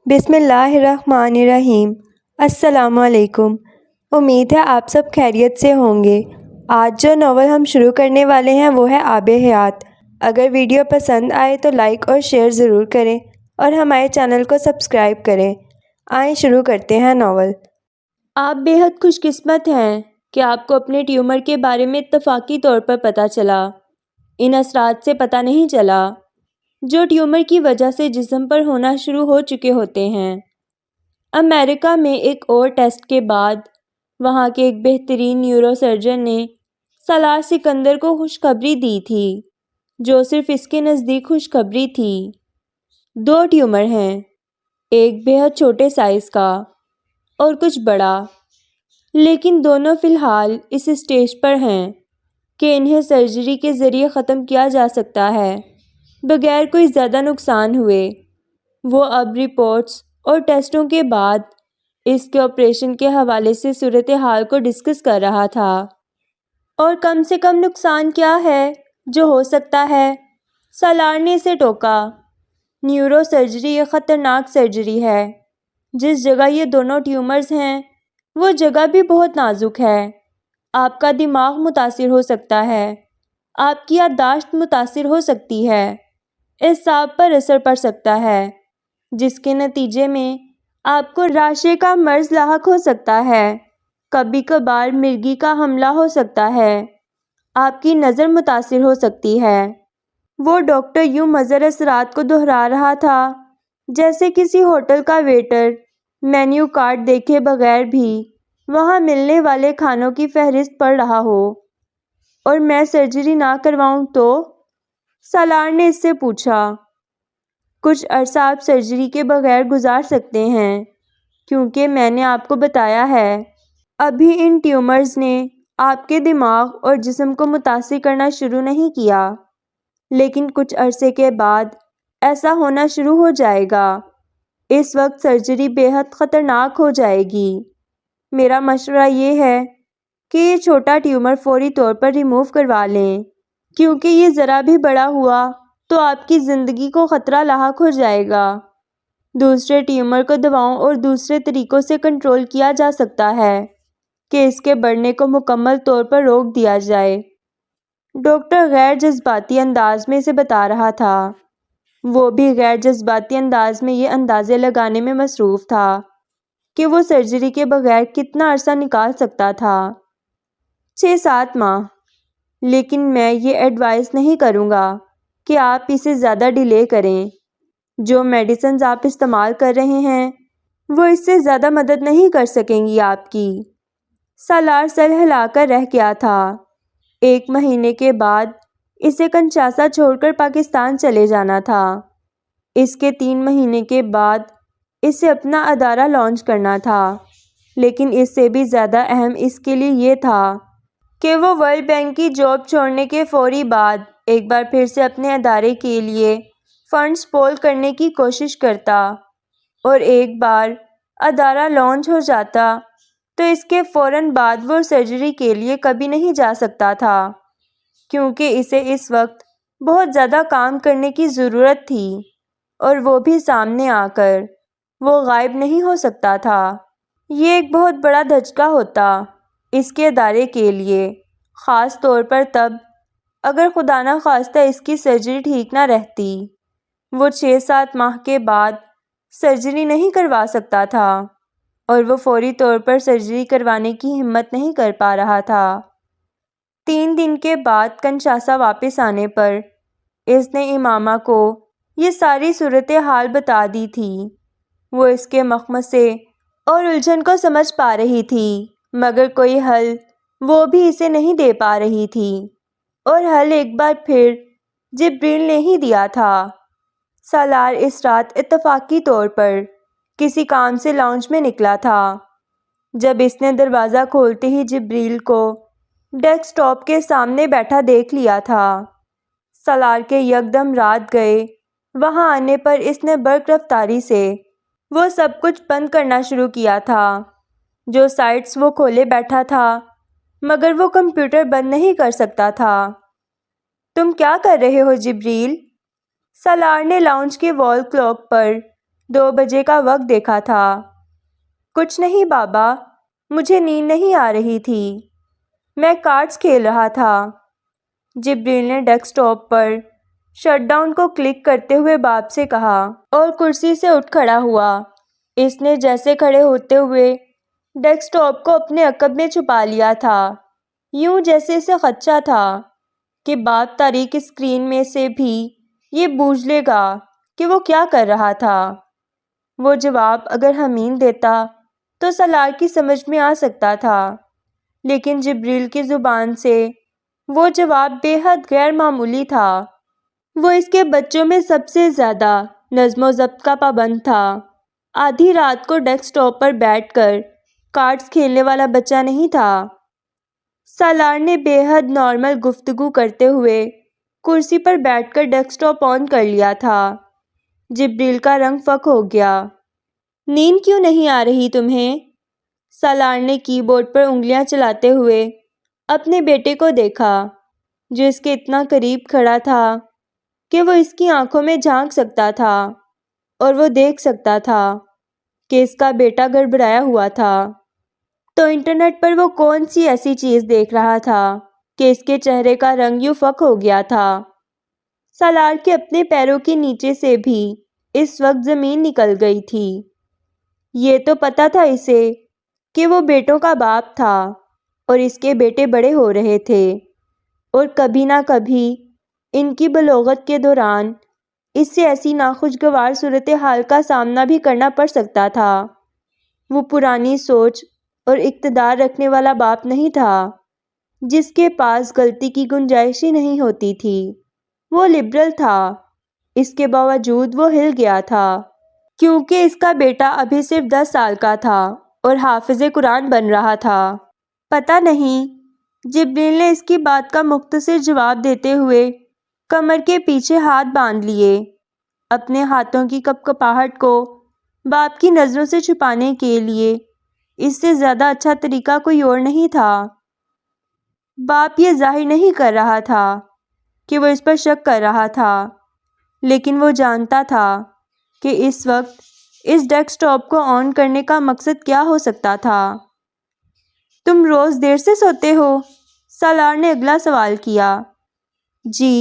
بسم اللہ الرحمن الرحیم۔ السلام علیکم۔ امید ہے آپ سب خیریت سے ہوں گے۔ آج جو ناول ہم شروع کرنے والے ہیں وہ ہے آب حیات۔ اگر ویڈیو پسند آئے تو لائک اور شیئر ضرور کریں اور ہمارے چینل کو سبسکرائب کریں۔ آئیں شروع کرتے ہیں ناول۔ آپ بے حد خوش قسمت ہیں کہ آپ کو اپنے ٹیومر کے بارے میں اتفاقی طور پر پتہ چلا۔ ان اثرات سے پتہ نہیں چلا جو ٹیومر کی وجہ سے جسم پر ہونا شروع ہو چکے ہوتے ہیں۔ امریکہ میں ایک اور ٹیسٹ کے بعد وہاں کے ایک بہترین نیورو سرجن نے سالار سکندر کو خوشخبری دی تھی، جو صرف اس کے نزدیک خوشخبری تھی۔ 2 ٹیومر ہیں، ایک بے حد چھوٹے سائز کا اور کچھ بڑا، لیکن دونوں فی الحال اس اسٹیج پر ہیں کہ انہیں سرجری کے ذریعے ختم کیا جا سکتا ہے بغیر کوئی زیادہ نقصان ہوئے۔ وہ اب رپورٹس اور ٹیسٹوں کے بعد اس کے آپریشن کے حوالے سے صورتحال کو ڈسکس کر رہا تھا۔ اور کم سے کم نقصان کیا ہے جو ہو سکتا ہے؟ سالار نے اسے ٹوکا۔ نیورو سرجری ایک خطرناک سرجری ہے۔ جس جگہ یہ دونوں ٹیومرز ہیں وہ جگہ بھی بہت نازک ہے۔ آپ کا دماغ متاثر ہو سکتا ہے، آپ کی یادداشت متاثر ہو سکتی ہے، اعصاب پر اثر پڑ سکتا ہے، جس کے نتیجے میں آپ کو راشے کا مرض لاحق ہو سکتا ہے، کبھی کبھار مرگی کا حملہ ہو سکتا ہے، آپ کی نظر متاثر ہو سکتی ہے۔ وہ ڈاکٹر یوں مضر اثرات کو دہرا رہا تھا جیسے کسی ہوٹل کا ویٹر مینیو کارڈ دیکھے بغیر بھی وہاں ملنے والے کھانوں کی فہرست پڑھ رہا ہو۔ اور میں سرجری نہ کرواؤں تو؟ سالار نے اس سے پوچھا۔ کچھ عرصہ آپ سرجری کے بغیر گزار سکتے ہیں، کیونکہ میں نے آپ کو بتایا ہے ابھی ان ٹیومرز نے آپ کے دماغ اور جسم کو متاثر کرنا شروع نہیں کیا، لیکن کچھ عرصے کے بعد ایسا ہونا شروع ہو جائے گا۔ اس وقت سرجری بے حد خطرناک ہو جائے گی۔ میرا مشورہ یہ ہے کہ یہ چھوٹا ٹیومر فوری طور پر ریموو کروا لیں، کیونکہ یہ ذرا بھی بڑا ہوا تو آپ کی زندگی کو خطرہ لاحق ہو جائے گا۔ دوسرے ٹیومر کو دواؤں اور دوسرے طریقوں سے کنٹرول کیا جا سکتا ہے کہ اس کے بڑھنے کو مکمل طور پر روک دیا جائے۔ ڈاکٹر غیر جذباتی انداز میں اسے بتا رہا تھا۔ وہ بھی غیر جذباتی انداز میں یہ اندازے لگانے میں مصروف تھا کہ وہ سرجری کے بغیر کتنا عرصہ نکال سکتا تھا۔ 6-7 ماہ۔ لیکن میں یہ ایڈوائز نہیں کروں گا کہ آپ اسے زیادہ ڈیلے کریں۔ جو میڈیسنز آپ استعمال کر رہے ہیں وہ اس سے زیادہ مدد نہیں کر سکیں گی آپ کی۔ سالار سر ہلا کر رہ گیا تھا۔ 1 مہینے کے بعد اسے کنشاسا چھوڑ کر پاکستان چلے جانا تھا۔ اس کے 3 مہینے کے بعد اسے اپنا ادارہ لانچ کرنا تھا، لیکن اس سے بھی زیادہ اہم اس کے لیے یہ تھا کہ وہ ورلڈ بینک کی جاب چھوڑنے کے فوری بعد ایک بار پھر سے اپنے ادارے کے لیے فنڈز پول کرنے کی کوشش کرتا، اور ایک بار ادارہ لانچ ہو جاتا تو اس کے فوراً بعد وہ سرجری کے لیے کبھی نہیں جا سکتا تھا، کیونکہ اسے اس وقت بہت زیادہ کام کرنے کی ضرورت تھی، اور وہ بھی سامنے آ کر وہ غائب نہیں ہو سکتا تھا۔ یہ ایک بہت بڑا دھچکا ہوتا اس کے ادارے کے لیے، خاص طور پر تب اگر خدا نہ خواستہ اس کی سرجری ٹھیک نہ رہتی۔ وہ 6-7 ماہ کے بعد سرجری نہیں کروا سکتا تھا، اور وہ فوری طور پر سرجری کروانے کی ہمت نہیں کر پا رہا تھا۔ 3 دن کے بعد کنشاسا واپس آنے پر اس نے امامہ کو یہ ساری صورتحال بتا دی تھی۔ وہ اس کے مخمصے اور الجھن کو سمجھ پا رہی تھی، مگر کوئی حل وہ بھی اسے نہیں دے پا رہی تھی، اور حل ایک بار پھر جبریل نے ہی دیا تھا۔ سالار اس رات اتفاقی طور پر کسی کام سے لاؤنج میں نکلا تھا۔ جب اس نے دروازہ کھولتے ہی جبریل کو ڈیسک ٹاپ کے سامنے بیٹھا دیکھ لیا تھا۔ سالار کے یکدم رات گئے۔ وہاں آنے پر اس نے برق رفتاری سے وہ سب کچھ بند کرنا شروع کیا تھا جو سائٹس وہ کھولے بیٹھا تھا، مگر وہ کمپیوٹر بند نہیں کر سکتا تھا۔ تم کیا کر رہے ہو جبریل؟ سالار نے لاؤنج کے وال کلاک پر 2 بجے کا وقت دیکھا تھا۔ کچھ نہیں بابا، مجھے نیند نہیں آ رہی تھی، میں کارڈز کھیل رہا تھا۔ جبریل نے ڈیسک ٹاپ پر شٹ ڈاؤن کو کلک کرتے ہوئے باپ سے کہا اور کرسی سے اٹھ کھڑا ہوا۔ اس نے جیسے کھڑے ہوتے ہوئے ڈیسک ٹاپ کو اپنے عقب میں چھپا لیا تھا، یوں جیسے اسے خدشہ تھا کہ باپ تاریک اسکرین میں سے بھی یہ بوجھ لے گا کہ وہ کیا کر رہا تھا۔ وہ جواب اگر حمید دیتا تو سالار کی سمجھ میں آ سکتا تھا، لیکن جبریل کی زبان سے وہ جواب بے حد غیر معمولی تھا۔ وہ اس کے بچوں میں سب سے زیادہ نظم و ضبط کا پابند تھا۔ آدھی رات کو ڈیسک ٹاپ پر بیٹھ کر کارڈز کھیلنے والا بچہ نہیں تھا۔ سالار نے بے حد نارمل گفتگو کرتے ہوئے کرسی پر بیٹھ کر ڈیسک ٹاپ آن کر لیا تھا۔ جبریل کا رنگ فک ہو گیا۔ نیند کیوں نہیں آ رہی تمہیں؟ سالار نے کی بورڈ پر انگلیاں چلاتے ہوئے اپنے بیٹے کو دیکھا، جو اس کے اتنا قریب کھڑا تھا کہ وہ اس کی آنکھوں میں جھانک سکتا تھا اور وہ دیکھ سکتا تھا کہ اس کا بیٹا گڑبڑایا ہوا تھا۔ تو انٹرنیٹ پر وہ کون سی ایسی چیز دیکھ رہا تھا کہ اس کے چہرے کا رنگ یوں فک ہو گیا تھا؟ سالار کے اپنے پیروں کے نیچے سے بھی اس وقت زمین نکل گئی تھی۔ یہ تو پتا تھا اسے کہ وہ بیٹوں کا باپ تھا اور اس کے بیٹے بڑے ہو رہے تھے، اور کبھی نہ کبھی ان کی بلوغت کے دوران اس سے ایسی ناخوشگوار صورتحال کا سامنا بھی کرنا پڑ سکتا تھا۔ وہ پرانی سوچ اور اقتدار رکھنے والا باپ نہیں تھا جس کے پاس غلطی کی گنجائش ہی نہیں ہوتی تھی۔ وہ لبرل تھا، اس کے باوجود وہ ہل گیا تھا کیونکہ اس کا بیٹا ابھی صرف 10 سال کا تھا اور حافظ قرآن بن رہا تھا۔ پتہ نہیں، جبریل نے اس کی بات کا مختصر جواب دیتے ہوئے کمر کے پیچھے ہاتھ باندھ لیے۔ اپنے ہاتھوں کی کپکپاہٹ کو باپ کی نظروں سے چھپانے کے لیے اس سے زیادہ اچھا طریقہ کوئی اور نہیں تھا۔ باپ یہ ظاہر نہیں کر رہا تھا کہ وہ اس پر شک کر رہا تھا، لیکن وہ جانتا تھا کہ اس وقت اس ڈیسک ٹاپ کو آن کرنے کا مقصد کیا ہو سکتا تھا۔ تم روز دیر سے سوتے ہو؟ سالار نے اگلا سوال کیا۔ جی،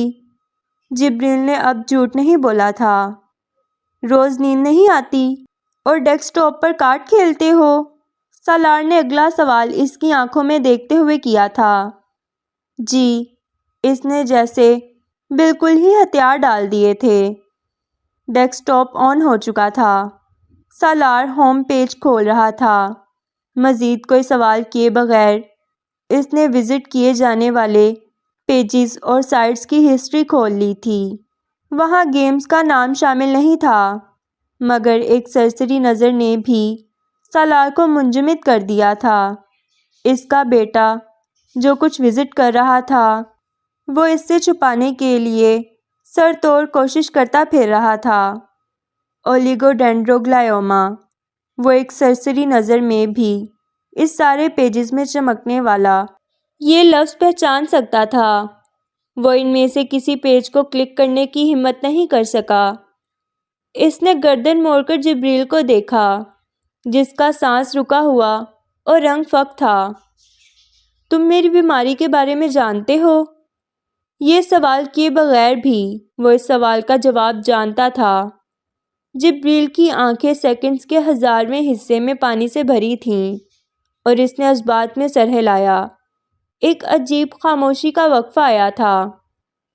جبریل نے اب جھوٹ نہیں بولا تھا۔ روز نیند نہیں آتی اور ڈیسک ٹاپ پر کارڈ کھیلتے ہو؟ سالار نے اگلا سوال اس کی آنکھوں میں دیکھتے ہوئے کیا تھا۔ جی، اس نے جیسے بالکل ہی ہتھیار ڈال دیے تھے۔ ڈیسک ٹاپ آن ہو چکا تھا۔ سالار ہوم پیج کھول رہا تھا۔ مزید کوئی سوال کیے بغیر اس نے وزٹ کیے جانے والے پیجز اور سائٹس کی ہسٹری کھول لی تھی۔ وہاں گیمز کا نام شامل نہیں تھا، مگر ایک سرسری نظر نے بھی سالار کو منجمد کر دیا تھا۔ اس کا بیٹا جو کچھ وزٹ کر رہا تھا وہ اس سے چھپانے کے لیے سر توڑ کوشش کرتا پھر رہا تھا۔ اولیگوڈینڈروگلائیوما۔ وہ ایک سرسری نظر میں بھی اس سارے پیجز میں چمکنے والا یہ لفظ پہچان سکتا تھا۔ وہ ان میں سے کسی پیج کو کلک کرنے کی ہمت نہیں کر سکا۔ اس نے گردن موڑ کر جبریل کو دیکھا، جس کا سانس رکا ہوا اور رنگ فک تھا۔ تم میری بیماری کے بارے میں جانتے ہو؟ یہ سوال کیے بغیر بھی وہ اس سوال کا جواب جانتا تھا۔ جبریل کی آنکھیں سیکنڈز کے 1000ویں حصے میں پانی سے بھری تھیں اور اس نے اس بات میں سر ہلایا۔ ایک عجیب خاموشی کا وقفہ آیا تھا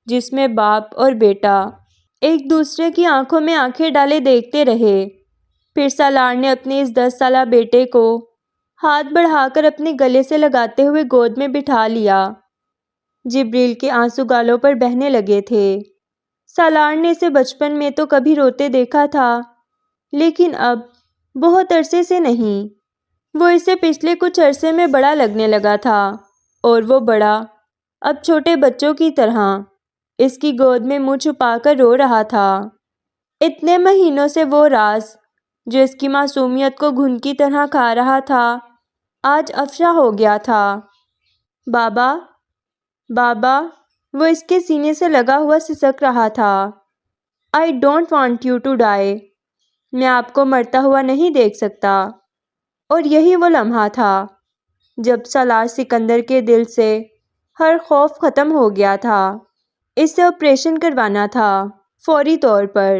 جس میں باپ اور بیٹا ایک دوسرے کی آنکھوں میں آنکھیں ڈالے دیکھتے رہے۔ پھر سالار نے اپنے اس 10 سالہ بیٹے کو ہاتھ بڑھا کر اپنے گلے سے لگاتے ہوئے گود میں بٹھا لیا۔ جبریل کے آنسو گالوں پر بہنے لگے تھے۔ سالار نے اسے بچپن میں تو کبھی روتے دیکھا تھا، لیکن اب بہت عرصے سے نہیں۔ وہ اسے پچھلے کچھ عرصے میں بڑا لگنے لگا تھا، اور وہ بڑا اب چھوٹے بچوں کی طرح اس کی گود میں منہ چھپا کر رو رہا تھا۔ اتنے مہینوں سے وہ راز جو اس کی معصومیت کو گھن کی طرح کھا رہا تھا آج افشا ہو گیا تھا۔ بابا، بابا، وہ اس کے سینے سے لگا ہوا سسک رہا تھا۔ I don't want you to die۔ میں آپ کو مرتا ہوا نہیں دیکھ سکتا۔ اور یہی وہ لمحہ تھا جب سالار سکندر کے دل سے ہر خوف ختم ہو گیا تھا۔ اسے آپریشن کروانا تھا فوری طور پر۔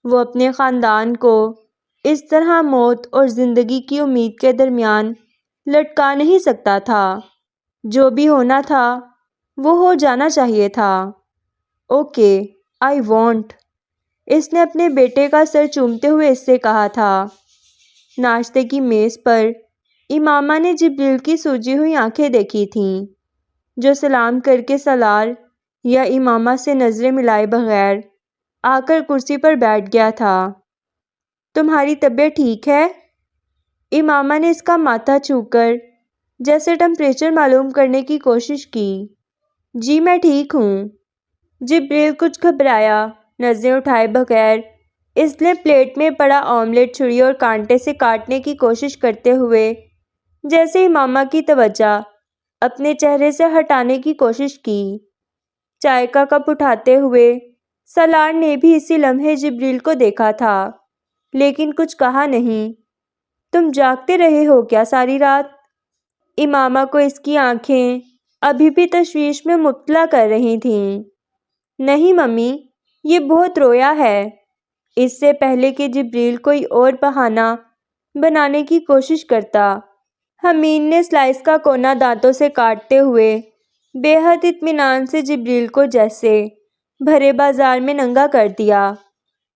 وہ اپنے خاندان کو اس طرح موت اور زندگی کی امید کے درمیان لٹکا نہیں سکتا تھا۔ جو بھی ہونا تھا وہ ہو جانا چاہیے تھا۔ اوکے، آئی وانٹ، اس نے اپنے بیٹے کا سر چومتے ہوئے اس سے کہا تھا۔ ناشتے کی میز پر امامہ نے جبریل کی سوجی ہوئی آنکھیں دیکھی تھیں، جو سلام کر کے سالار یا امامہ سے نظریں ملائے بغیر آ کر کرسی پر بیٹھ گیا تھا۔ تمہاری طبیعت ٹھیک ہے؟ امامہ نے اس کا ماتھا چھو کر جیسے ٹمپریچر معلوم کرنے کی کوشش کی۔ جی میں ٹھیک ہوں۔ جبریل کچھ گھبرایا نظریں اٹھائے بغیر اس نے پلیٹ میں پڑا آملیٹ چھری اور کانٹے سے کاٹنے کی کوشش کرتے ہوئے جیسے امامہ کی توجہ اپنے چہرے سے ہٹانے کی کوشش کی۔ چائے کا کپ اٹھاتے ہوئے سالار نے بھی اسی لمحے جبریل کو دیکھا تھا، لیکن کچھ کہا نہیں۔ تم جاگتے رہے ہو کیا ساری رات؟ امامہ کو اس کی آنکھیں ابھی بھی تشویش میں مبتلا کر رہی تھیں۔ نہیں ممی، یہ بہت رویا ہے۔ اس سے پہلے کہ جبریل کوئی اور بہانہ بنانے کی کوشش کرتا، حمید نے سلائس کا کونا دانتوں سے کاٹتے ہوئے بے حد اطمینان سے جبریل کو جیسے بھرے بازار میں ننگا کر دیا۔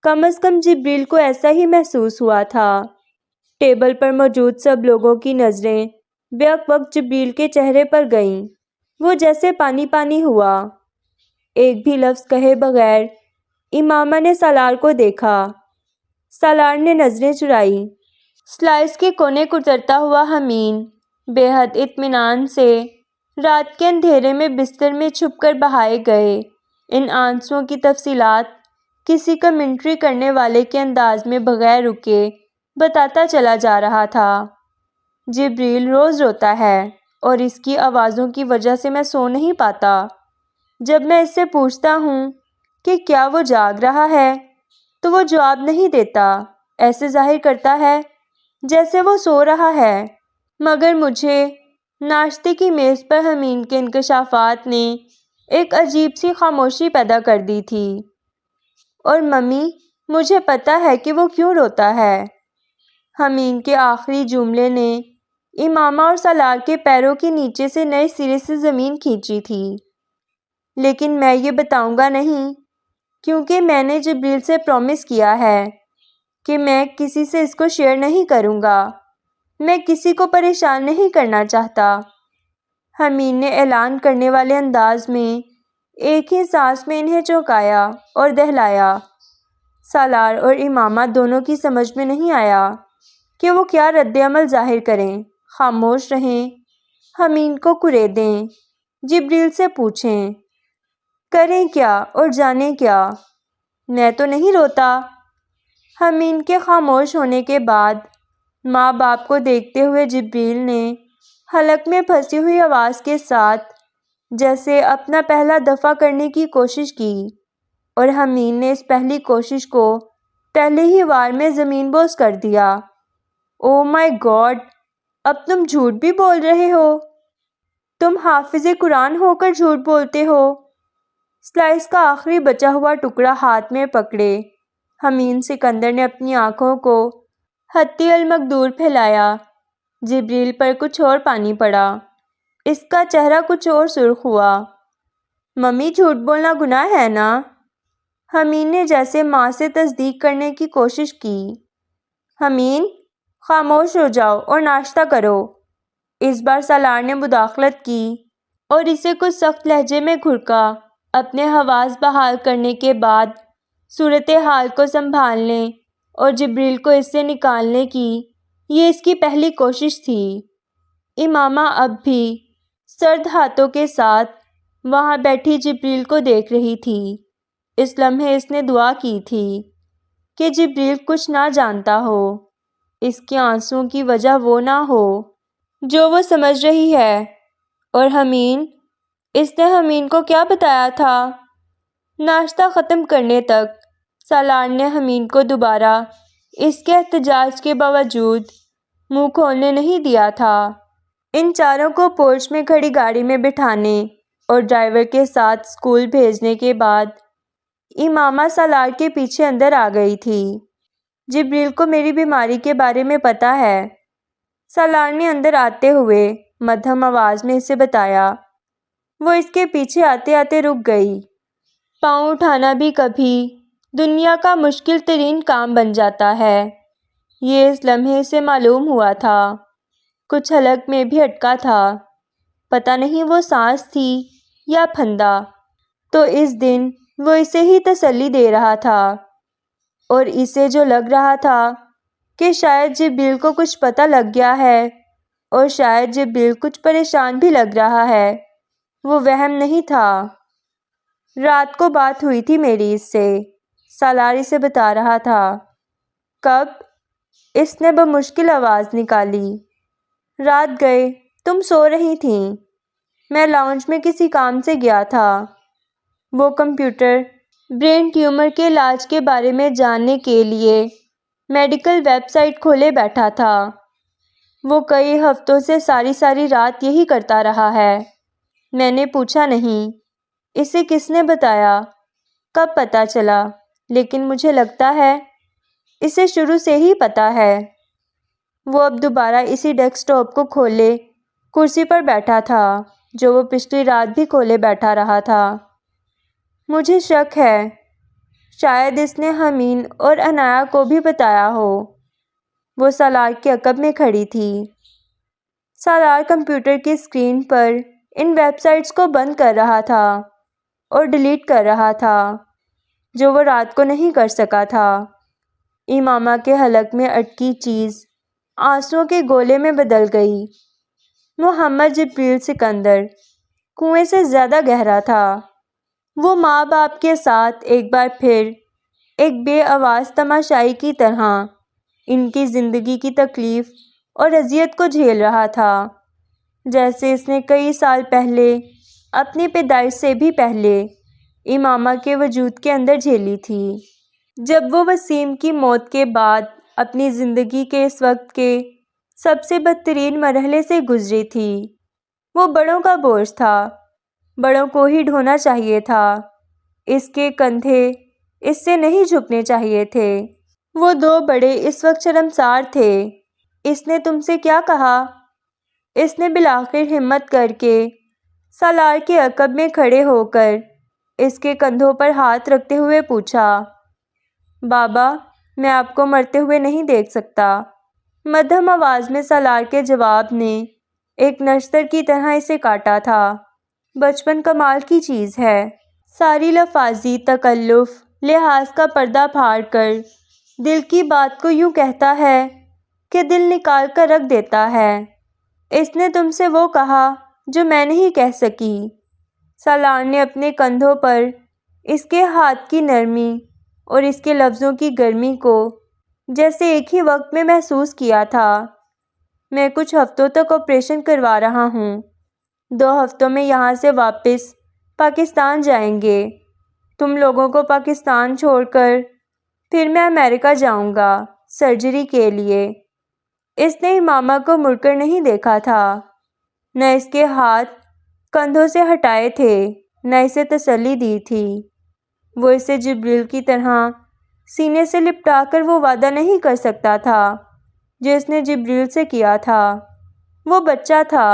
کم از کم جبریل کو ایسا ہی محسوس ہوا تھا۔ ٹیبل پر موجود سب لوگوں کی نظریں بیک وقت جبریل کے چہرے پر گئیں۔ وہ جیسے پانی پانی ہوا۔ ایک بھی لفظ کہے بغیر امامہ نے سالار کو دیکھا۔ سالار نے نظریں چرائی۔ سلائس کے کونے کترتا ہوا حمید بے حد اطمینان سے رات کے اندھیرے میں بستر میں چھپ کر بہائے گئے ان آنسوؤں کی تفصیلات کسی کمنٹری کرنے والے کے انداز میں بغیر رکے بتاتا چلا جا رہا تھا۔ جبریل روز روتا ہے اور اس کی آوازوں کی وجہ سے میں سو نہیں پاتا۔ جب میں اس سے پوچھتا ہوں کہ کیا وہ جاگ رہا ہے تو وہ جواب نہیں دیتا، ایسے ظاہر کرتا ہے جیسے وہ سو رہا ہے۔ مگر مجھے ناشتے کی میز پر حمید کے انکشافات نے ایک عجیب سی خاموشی پیدا کر دی تھی۔ اور ممی، مجھے پتا ہے کہ وہ کیوں روتا ہے۔ حمید کے آخری جملے نے امامہ اور سالار کے پیروں کے نیچے سے نئے سرے سے زمین کھینچی تھی۔ لیکن میں یہ بتاؤں گا نہیں، کیونکہ میں نے جبریل سے پرومس کیا ہے کہ میں کسی سے اس کو شیئر نہیں کروں گا۔ میں کسی کو پریشان نہیں کرنا چاہتا۔ حمید نے اعلان کرنے والے انداز میں ایک ہی سانس میں انہیں چونکایا اور دہلایا۔ سالار اور امامہ دونوں کی سمجھ میں نہیں آیا کہ وہ کیا رد عمل ظاہر کریں۔ خاموش رہیں، حمید کو کریدیں، جبریل سے پوچھیں کریں کیا اور جانیں کیا؟ میں تو نہیں روتا۔ حمید کے خاموش ہونے کے بعد ماں باپ کو دیکھتے ہوئے جبریل نے حلق میں پھنسی ہوئی آواز کے ساتھ جیسے اپنا پہلا دفع کرنے کی کوشش کی، اور حمید نے اس پہلی کوشش کو پہلے ہی وار میں زمین بوس کر دیا۔ او مائی گاڈ، اب تم جھوٹ بھی بول رہے ہو؟ تم حافظ قرآن ہو کر جھوٹ بولتے ہو؟ سلائس کا آخری بچا ہوا ٹکڑا ہاتھ میں پکڑے حمید سکندر نے اپنی آنکھوں کو حتی المقدور پھیلایا۔ جبریل پر کچھ اور پانی پڑا۔ اس کا چہرہ کچھ اور سرخ ہوا۔ ممی، جھوٹ بولنا گناہ ہے نا؟ حمید نے جیسے ماں سے تصدیق کرنے کی کوشش کی۔ حمید، خاموش ہو جاؤ اور ناشتہ کرو۔ اس بار سالار نے مداخلت کی اور اسے کچھ سخت لہجے میں گھڑکا۔ اپنے حواس بحال کرنے کے بعد صورتحال کو سنبھالنے اور جبریل کو اس سے نکالنے کی یہ اس کی پہلی کوشش تھی۔ امامہ اب بھی سرد ہاتھوں کے ساتھ وہاں بیٹھی جبریل کو دیکھ رہی تھی۔ اس لمحے اس نے دعا کی تھی کہ جبریل کچھ نہ جانتا ہو، اس کے آنسوؤں کی وجہ وہ نہ ہو جو وہ سمجھ رہی ہے۔ اور حمید، اس نے حمید کو کیا بتایا تھا؟ ناشتہ ختم کرنے تک سالار نے حمید کو دوبارہ اس کے احتجاج کے باوجود منہ کھولنے نہیں دیا تھا۔ ان چاروں کو پورچ میں کھڑی گاڑی میں بٹھانے اور ڈرائیور کے ساتھ اسکول بھیجنے کے بعد امامہ سالار کے پیچھے اندر آ گئی تھی۔ جبریل کو میری بیماری کے بارے میں پتہ ہے، سالار نے اندر آتے ہوئے مدھم آواز میں اسے بتایا۔ وہ اس کے پیچھے آتے آتے رک گئی۔ پاؤں اٹھانا بھی کبھی دنیا کا مشکل ترین کام بن جاتا ہے، یہ اس لمحے سے معلوم ہوا تھا۔ کچھ حلق میں بھی اٹکا تھا، پتہ نہیں وہ سانس تھی یا پھندا۔ تو اس دن وہ اسے ہی تسلی دے رہا تھا، اور اسے جو لگ رہا تھا کہ شاید جبریل کو کچھ پتہ لگ گیا ہے اور شاید جبریل کچھ پریشان بھی لگ رہا ہے، وہ وہم نہیں تھا۔ رات کو بات ہوئی تھی میری اس سے، سالار اسے بتا رہا تھا۔ کب؟ اس نے بمشکل آواز نکالی۔ رات گئے، تم سو رہی تھیں، میں لاؤنج میں کسی کام سے گیا تھا۔ وہ کمپیوٹر برین ٹیومر کے علاج کے بارے میں جاننے کے لیے میڈیکل ویب سائٹ کھولے بیٹھا تھا۔ وہ کئی ہفتوں سے ساری رات یہی کرتا رہا ہے۔ میں نے پوچھا نہیں، اسے کس نے بتایا، کب پتہ چلا، لیکن مجھے لگتا ہے اسے شروع سے ہی پتہ ہے۔ وہ اب دوبارہ اسی ڈیسک ٹاپ کو کھولے کرسی پر بیٹھا تھا جو وہ پچھلی رات بھی کھولے بیٹھا رہا تھا۔ مجھے شک ہے شاید اس نے حمین اور عنایا کو بھی بتایا ہو۔ وہ سالار کے عقب میں کھڑی تھی۔ سالار کمپیوٹر کی screen per in web sites کو بند کر رہا تھا اور ڈیلیٹ کر رہا تھا، جو وہ رات کو نہیں کر سکا تھا۔ امامہ کے حلق میں اٹکی چیز آنسوؤں کے گولے میں بدل گئی۔ محمد جبریل سکندر کنویں سے زیادہ گہرا تھا۔ وہ ماں باپ کے ساتھ ایک بار پھر ایک بے آواز تماشائی کی طرح ان کی زندگی کی تکلیف اور اذیت کو جھیل رہا تھا، جیسے اس نے کئی سال پہلے اپنی پیدائش سے بھی پہلے امامہ کے وجود کے اندر جھیلی تھی، جب وہ وسیم کی موت کے بعد اپنی زندگی کے اس وقت کے سب سے بدترین مرحلے سے گزری تھی۔ وہ بڑوں کا بوجھ تھا، بڑوں کو ہی ڈھونا چاہیے تھا، اس کے کندھے اس سے نہیں جھکنے چاہیے تھے۔ وہ دو بڑے اس وقت شرمسار تھے۔ اس نے تم سے کیا کہا؟ اس نے بالآخر ہمت کر کے سالار کے عقب میں کھڑے ہو کر اس کے کندھوں پر ہاتھ رکھتے ہوئے پوچھا۔ بابا، میں آپ کو مرتے ہوئے نہیں دیکھ سکتا۔ مدھم آواز میں سالار کے جواب نے ایک نشتر کی طرح اسے کاٹا تھا۔ بچپن کمال کی چیز ہے، ساری لفاظی تکلف لحاظ کا پردہ پھاڑ کر دل کی بات کو یوں کہتا ہے کہ دل نکال کر رکھ دیتا ہے۔ اس نے تم سے وہ کہا جو میں نہیں کہہ سکی۔ سالار نے اپنے کندھوں پر اس کے ہاتھ کی نرمی اور اس کے لفظوں کی گرمی کو جیسے ایک ہی وقت میں محسوس کیا تھا۔ میں کچھ ہفتوں تک آپریشن کروا رہا ہوں، 2 ہفتوں میں یہاں سے واپس پاکستان جائیں گے۔ تم لوگوں کو پاکستان چھوڑ کر پھر میں امریکہ جاؤں گا سرجری کے لیے۔ اس نے امامہ کو مڑ کر نہیں دیکھا تھا، نہ اس کے ہاتھ کندھوں سے ہٹائے تھے، نہ اسے تسلی دی تھی۔ وہ اسے جبریل کی طرح سینے سے لپٹا کر وہ وعدہ نہیں کر سکتا تھا جو اس نے جبریل سے کیا تھا۔ وہ بچہ تھا،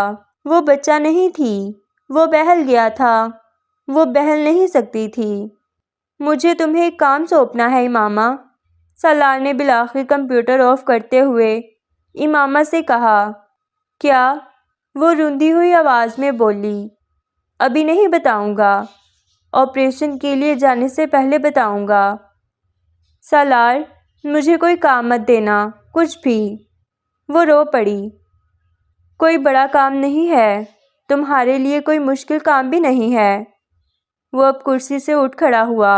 وہ بچہ نہیں تھی، وہ بہل گیا تھا، وہ بہل نہیں سکتی تھی۔ مجھے تمہیں ایک کام سونپنا ہے امامہ، سالار نے بالآخر کمپیوٹر آف کرتے ہوئے امامہ سے کہا۔ کیا؟ وہ روندی ہوئی آواز میں بولی۔ ابھی نہیں بتاؤں گا، آپریشن کے لیے جانے سے پہلے بتاؤں گا۔ سالار، مجھے کوئی کام مت دینا، کچھ بھی۔ وہ رو پڑی۔ کوئی بڑا کام نہیں ہے، تمہارے لیے کوئی مشکل کام بھی نہیں ہے۔ وہ اب کرسی سے اٹھ کھڑا ہوا۔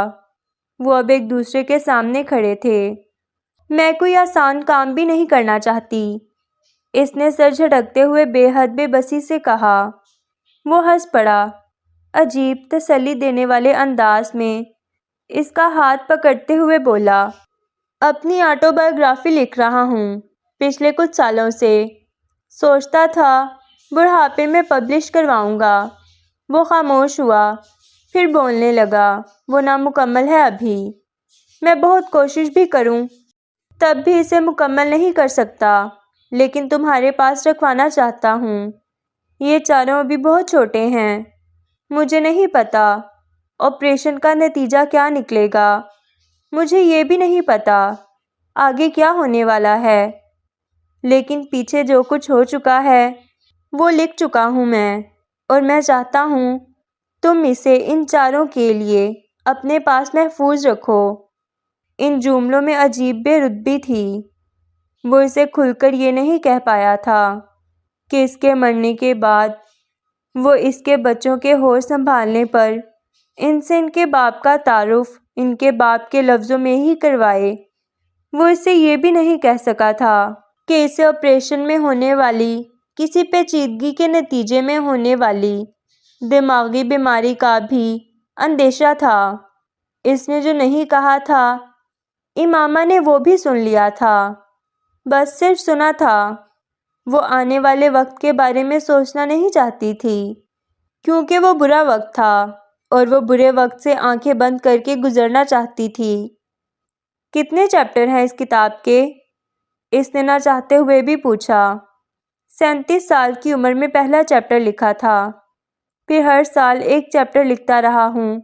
وہ اب ایک دوسرے کے سامنے کھڑے تھے۔ میں کوئی آسان کام بھی نہیں کرنا چاہتی، اس نے سر جھٹکتے ہوئے بے حد بے بسی سے کہا۔ وہ ہنس پڑا، عجیب تسلی دینے والے انداز میں اس کا ہاتھ پکڑتے ہوئے بولا۔ اپنی آٹو بایوگرافی لکھ رہا ہوں پچھلے کچھ سالوں سے۔ سوچتا تھا بڑھاپے میں پبلش کرواؤں گا۔ وہ خاموش ہوا، پھر بولنے لگا، وہ نامکمل ہے ابھی۔ میں بہت کوشش بھی کروں تب بھی اسے مکمل نہیں کر سکتا، لیکن تمہارے پاس رکھوانا چاہتا ہوں۔ یہ چاروں ابھی بہت چھوٹے ہیں۔ مجھے نہیں پتا آپریشن کا نتیجہ کیا نکلے گا۔ مجھے یہ بھی نہیں پتا آگے کیا ہونے والا ہے، لیکن پیچھے جو کچھ ہو چکا ہے وہ لکھ چکا ہوں میں، اور میں چاہتا ہوں تم اسے ان چاروں کے لیے اپنے پاس محفوظ رکھو۔ ان جملوں میں عجیب بے رتبی تھی۔ وہ اسے کھل کر یہ نہیں کہہ پایا تھا کہ اس کے مرنے کے بعد وہ اس کے بچوں کے ہوش سنبھالنے پر ان سے ان کے باپ کا تعارف ان کے باپ کے لفظوں میں ہی کروائے۔ وہ اس سے یہ بھی نہیں کہہ سکا تھا کہ اسے آپریشن میں ہونے والی کسی پیچیدگی کے نتیجے میں ہونے والی دماغی بیماری کا بھی اندیشہ تھا۔ اس نے جو نہیں کہا تھا امامہ نے وہ بھی سن لیا تھا، بس صرف سنا تھا۔ وہ آنے والے وقت کے بارے میں سوچنا نہیں چاہتی تھی، کیونکہ وہ برا وقت تھا اور وہ برے وقت سے آنکھیں بند کر کے گزرنا چاہتی تھی۔ کتنے چیپٹر ہیں اس کتاب کے؟ اس نے نہ چاہتے ہوئے بھی پوچھا۔ 37 سال کی عمر میں پہلا چیپٹر لکھا تھا، پھر ہر سال ایک چیپٹر لکھتا رہا ہوں۔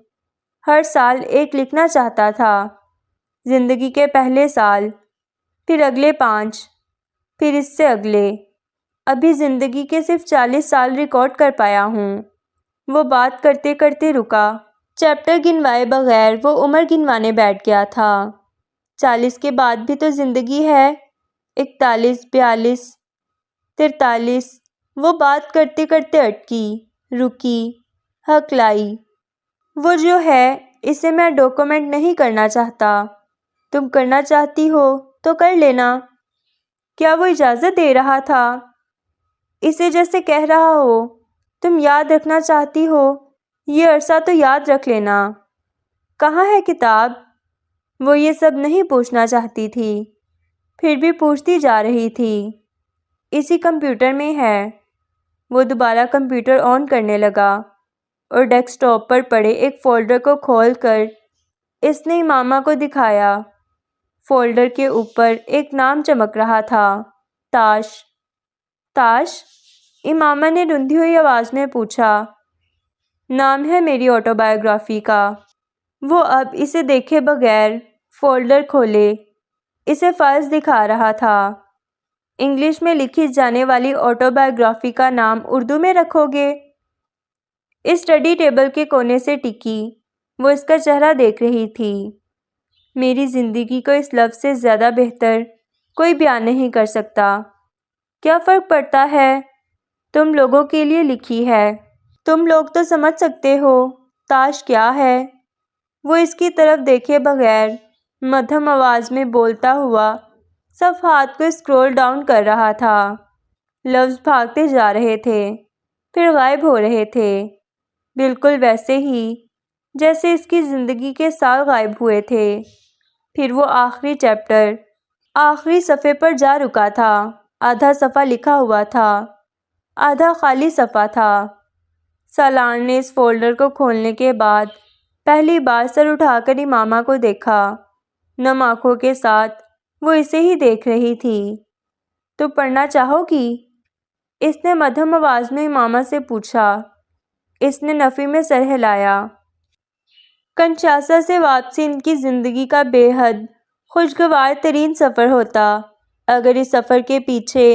ہر سال ایک لکھنا چاہتا تھا۔ زندگی کے پہلے سال، پھر اگلے 5، پھر اس سے اگلے۔ ابھی زندگی کے صرف 40 سال ریکارڈ کر پایا ہوں۔ وہ بات کرتے کرتے رکا۔ چیپٹر گنوائے بغیر وہ عمر گنوانے بیٹھ گیا تھا۔ 40 کے بعد بھی تو زندگی ہے۔ 41، 42، 43۔ وہ بات کرتے کرتے اٹکی، رکی، ہکلائی۔ وہ جو ہے اسے میں ڈاکومنٹ نہیں کرنا چاہتا۔ تم کرنا چاہتی ہو تو کر لینا۔ کیا وہ اجازت دے رہا تھا؟ اسے جیسے کہہ رہا ہو تم یاد رکھنا چاہتی ہو، یہ عرصہ تو یاد رکھ لینا۔ کہاں ہے کتاب؟ وہ یہ سب نہیں پوچھنا چاہتی تھی، پھر بھی پوچھتی جا رہی تھی۔ اسی کمپیوٹر میں ہے۔ وہ دوبارہ کمپیوٹر آن کرنے لگا اور ڈیسک ٹاپ پر پڑے ایک فولڈر کو کھول کر اس نے امامہ کو دکھایا۔ فولڈر کے اوپر ایک نام چمک رہا تھا، تاش۔ تاش؟ امامہ نے رندھی ہوئی آواز میں پوچھا۔ نام ہے میری آٹو بایوگرافی کا۔ وہ اب اسے دیکھے بغیر فولڈر کھولے اسے فائلز دکھا رہا تھا۔ انگلش میں لکھی جانے والی آٹو بایوگرافی کا نام اردو میں رکھو گے؟ اسٹڈی ٹیبل کے کونے سے ٹکی وہ اس کا چہرہ دیکھ رہی تھی۔ میری زندگی کو اس لفظ سے زیادہ بہتر کوئی بیان نہیں کر سکتا۔ کیا فرق پڑتا ہے؟ تم لوگوں کے لیے لکھی ہے، تم لوگ تو سمجھ سکتے ہو تاش کیا ہے۔ وہ اس کی طرف دیکھے بغیر مدھم آواز میں بولتا ہوا صفحات کو اسکرول ڈاؤن کر رہا تھا۔ لفظ بھاگتے جا رہے تھے، پھر غائب ہو رہے تھے، بالکل ویسے ہی جیسے اس کی زندگی کے سال غائب ہوئے تھے۔ پھر وہ آخری چیپٹر آخری صفحے پر جا رکا تھا۔ آدھا صفحہ لکھا ہوا تھا، آدھا خالی صفحہ تھا۔ سالار نے اس فولڈر کو کھولنے کے بعد پہلی بار سر اٹھا کر امامہ کو دیکھا۔ نم آنکھوں کے ساتھ وہ اسے ہی دیکھ رہی تھی۔ تو پڑھنا چاہو گی؟ اس نے مدھم آواز میں امامہ سے پوچھا۔ اس نے نفی میں سر ہلایا۔ کنشاسا سے واپسی ان کی زندگی کا بے حد خوشگوار ترین سفر ہوتا اگر اس سفر کے پیچھے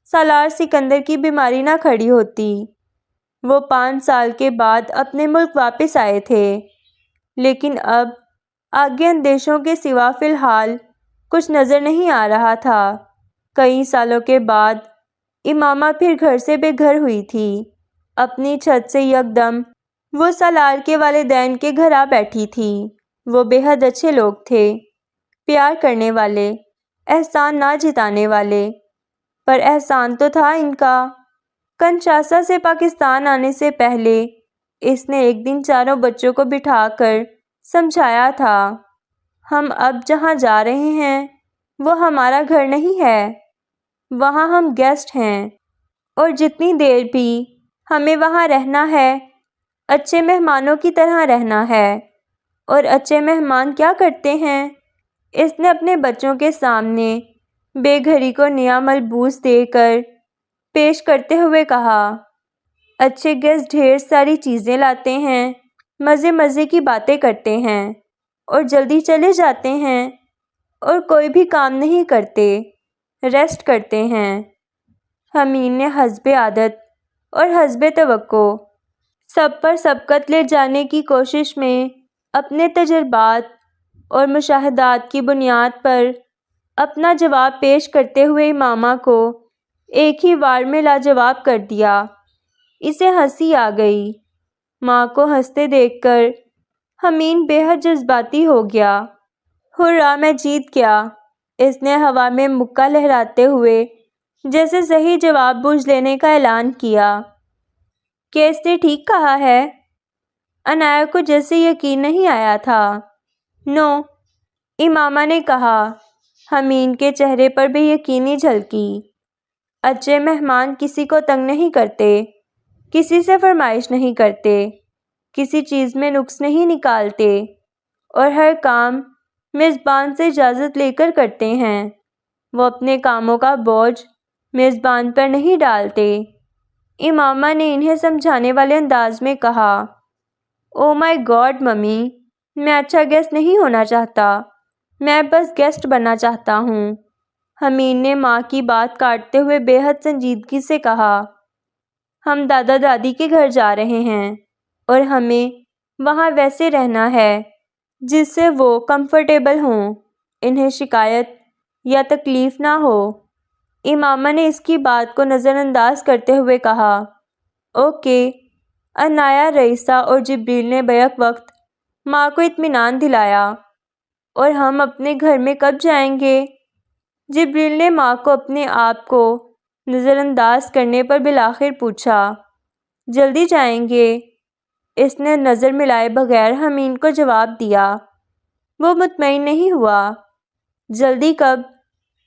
سالار سکندر کی بیماری نہ کھڑی ہوتی۔ وہ 5 سال کے بعد اپنے ملک واپس آئے تھے، لیکن اب آگے اندیشوں کے سوا فی الحال کچھ نظر نہیں آ رہا تھا۔ کئی سالوں کے بعد امامہ پھر گھر سے بے گھر ہوئی تھی۔ اپنی چھت سے یکدم وہ سالار کے والدین کے گھر آ بیٹھی تھی۔ وہ بے حد اچھے لوگ تھے، پیار کرنے والے، احسان نہ جتانے والے، پر احسان تو تھا ان کا۔ کنشاسا سے پاکستان آنے سے پہلے اس نے ایک دن چاروں بچوں کو بٹھا کر سمجھایا تھا، ہم اب جہاں جا رہے ہیں وہ ہمارا گھر نہیں ہے، وہاں ہم گیسٹ ہیں، اور جتنی دیر بھی ہمیں وہاں رہنا ہے اچھے مہمانوں کی طرح رہنا ہے۔ اور اچھے مہمان کیا کرتے ہیں؟ اس نے اپنے بچوں کے سامنے بے گھری کو نیا ملبوس دے کر پیش کرتے ہوئے کہا، اچھے گیسٹ ڈھیر ساری چیزیں لاتے ہیں، مزے مزے کی باتیں کرتے ہیں اور جلدی چلے جاتے ہیں، اور کوئی بھی کام نہیں کرتے، ریسٹ کرتے ہیں۔ حمید نے حسب عادت اور حسب توقع سب پر سبقت لے جانے کی کوشش میں اپنے تجربات اور مشاہدات کی بنیاد پر اپنا جواب پیش کرتے ہوئے امامہ کو ایک ہی وار میں لاجواب کر دیا۔ اسے ہنسی آ گئی۔ ماں کو ہنستے دیکھ کر حمید بے حد جذباتی ہو گیا۔ ہرا میں جیت گیا، اس نے ہوا میں مکہ لہراتے ہوئے جیسے صحیح جواب بوجھ لینے کا اعلان کیا۔ کہ اس نے ٹھیک کہا ہے؟ عنایا کو جیسے یقین نہیں آیا تھا۔ نو، امامہ نے کہا۔ حمید کے چہرے پر بے یقینی جھلکی۔ اچھے مہمان کسی کو تنگ نہیں کرتے، کسی سے فرمائش نہیں کرتے، کسی چیز میں نقص نہیں نکالتے، اور ہر کام میزبان سے اجازت لے کر کرتے ہیں۔ وہ اپنے کاموں کا بوجھ میزبان پر نہیں ڈالتے۔ امامہ نے انہیں سمجھانے والے انداز میں کہا، او مائی گاڈ ممی، میں اچھا گیسٹ نہیں ہونا چاہتا، میں بس گیسٹ بننا چاہتا ہوں۔ حمید نے ماں کی بات کاٹتے ہوئے بے حد سنجیدگی سے کہا، ہم دادا دادی کے گھر جا رہے ہیں اور ہمیں وہاں ویسے رہنا ہے جس سے وہ کمفرٹیبل ہوں، انہیں شکایت یا تکلیف نہ ہو۔ امامہ نے اس کی بات کو نظر انداز کرتے ہوئے کہا، اوکے۔ عنایا، رئیسہ اور جبریل نے بیک وقت ماں کو اطمینان دلایا۔ اور ہم اپنے گھر میں کب جائیں گے؟ جبریل نے ماں کو اپنے آپ کو نظر انداز کرنے پر بالآخر پوچھا۔ جلدی جائیں گے، اس نے نظر ملائے بغیر حمید کو جواب دیا۔ وہ مطمئن نہیں ہوا۔ جلدی کب؟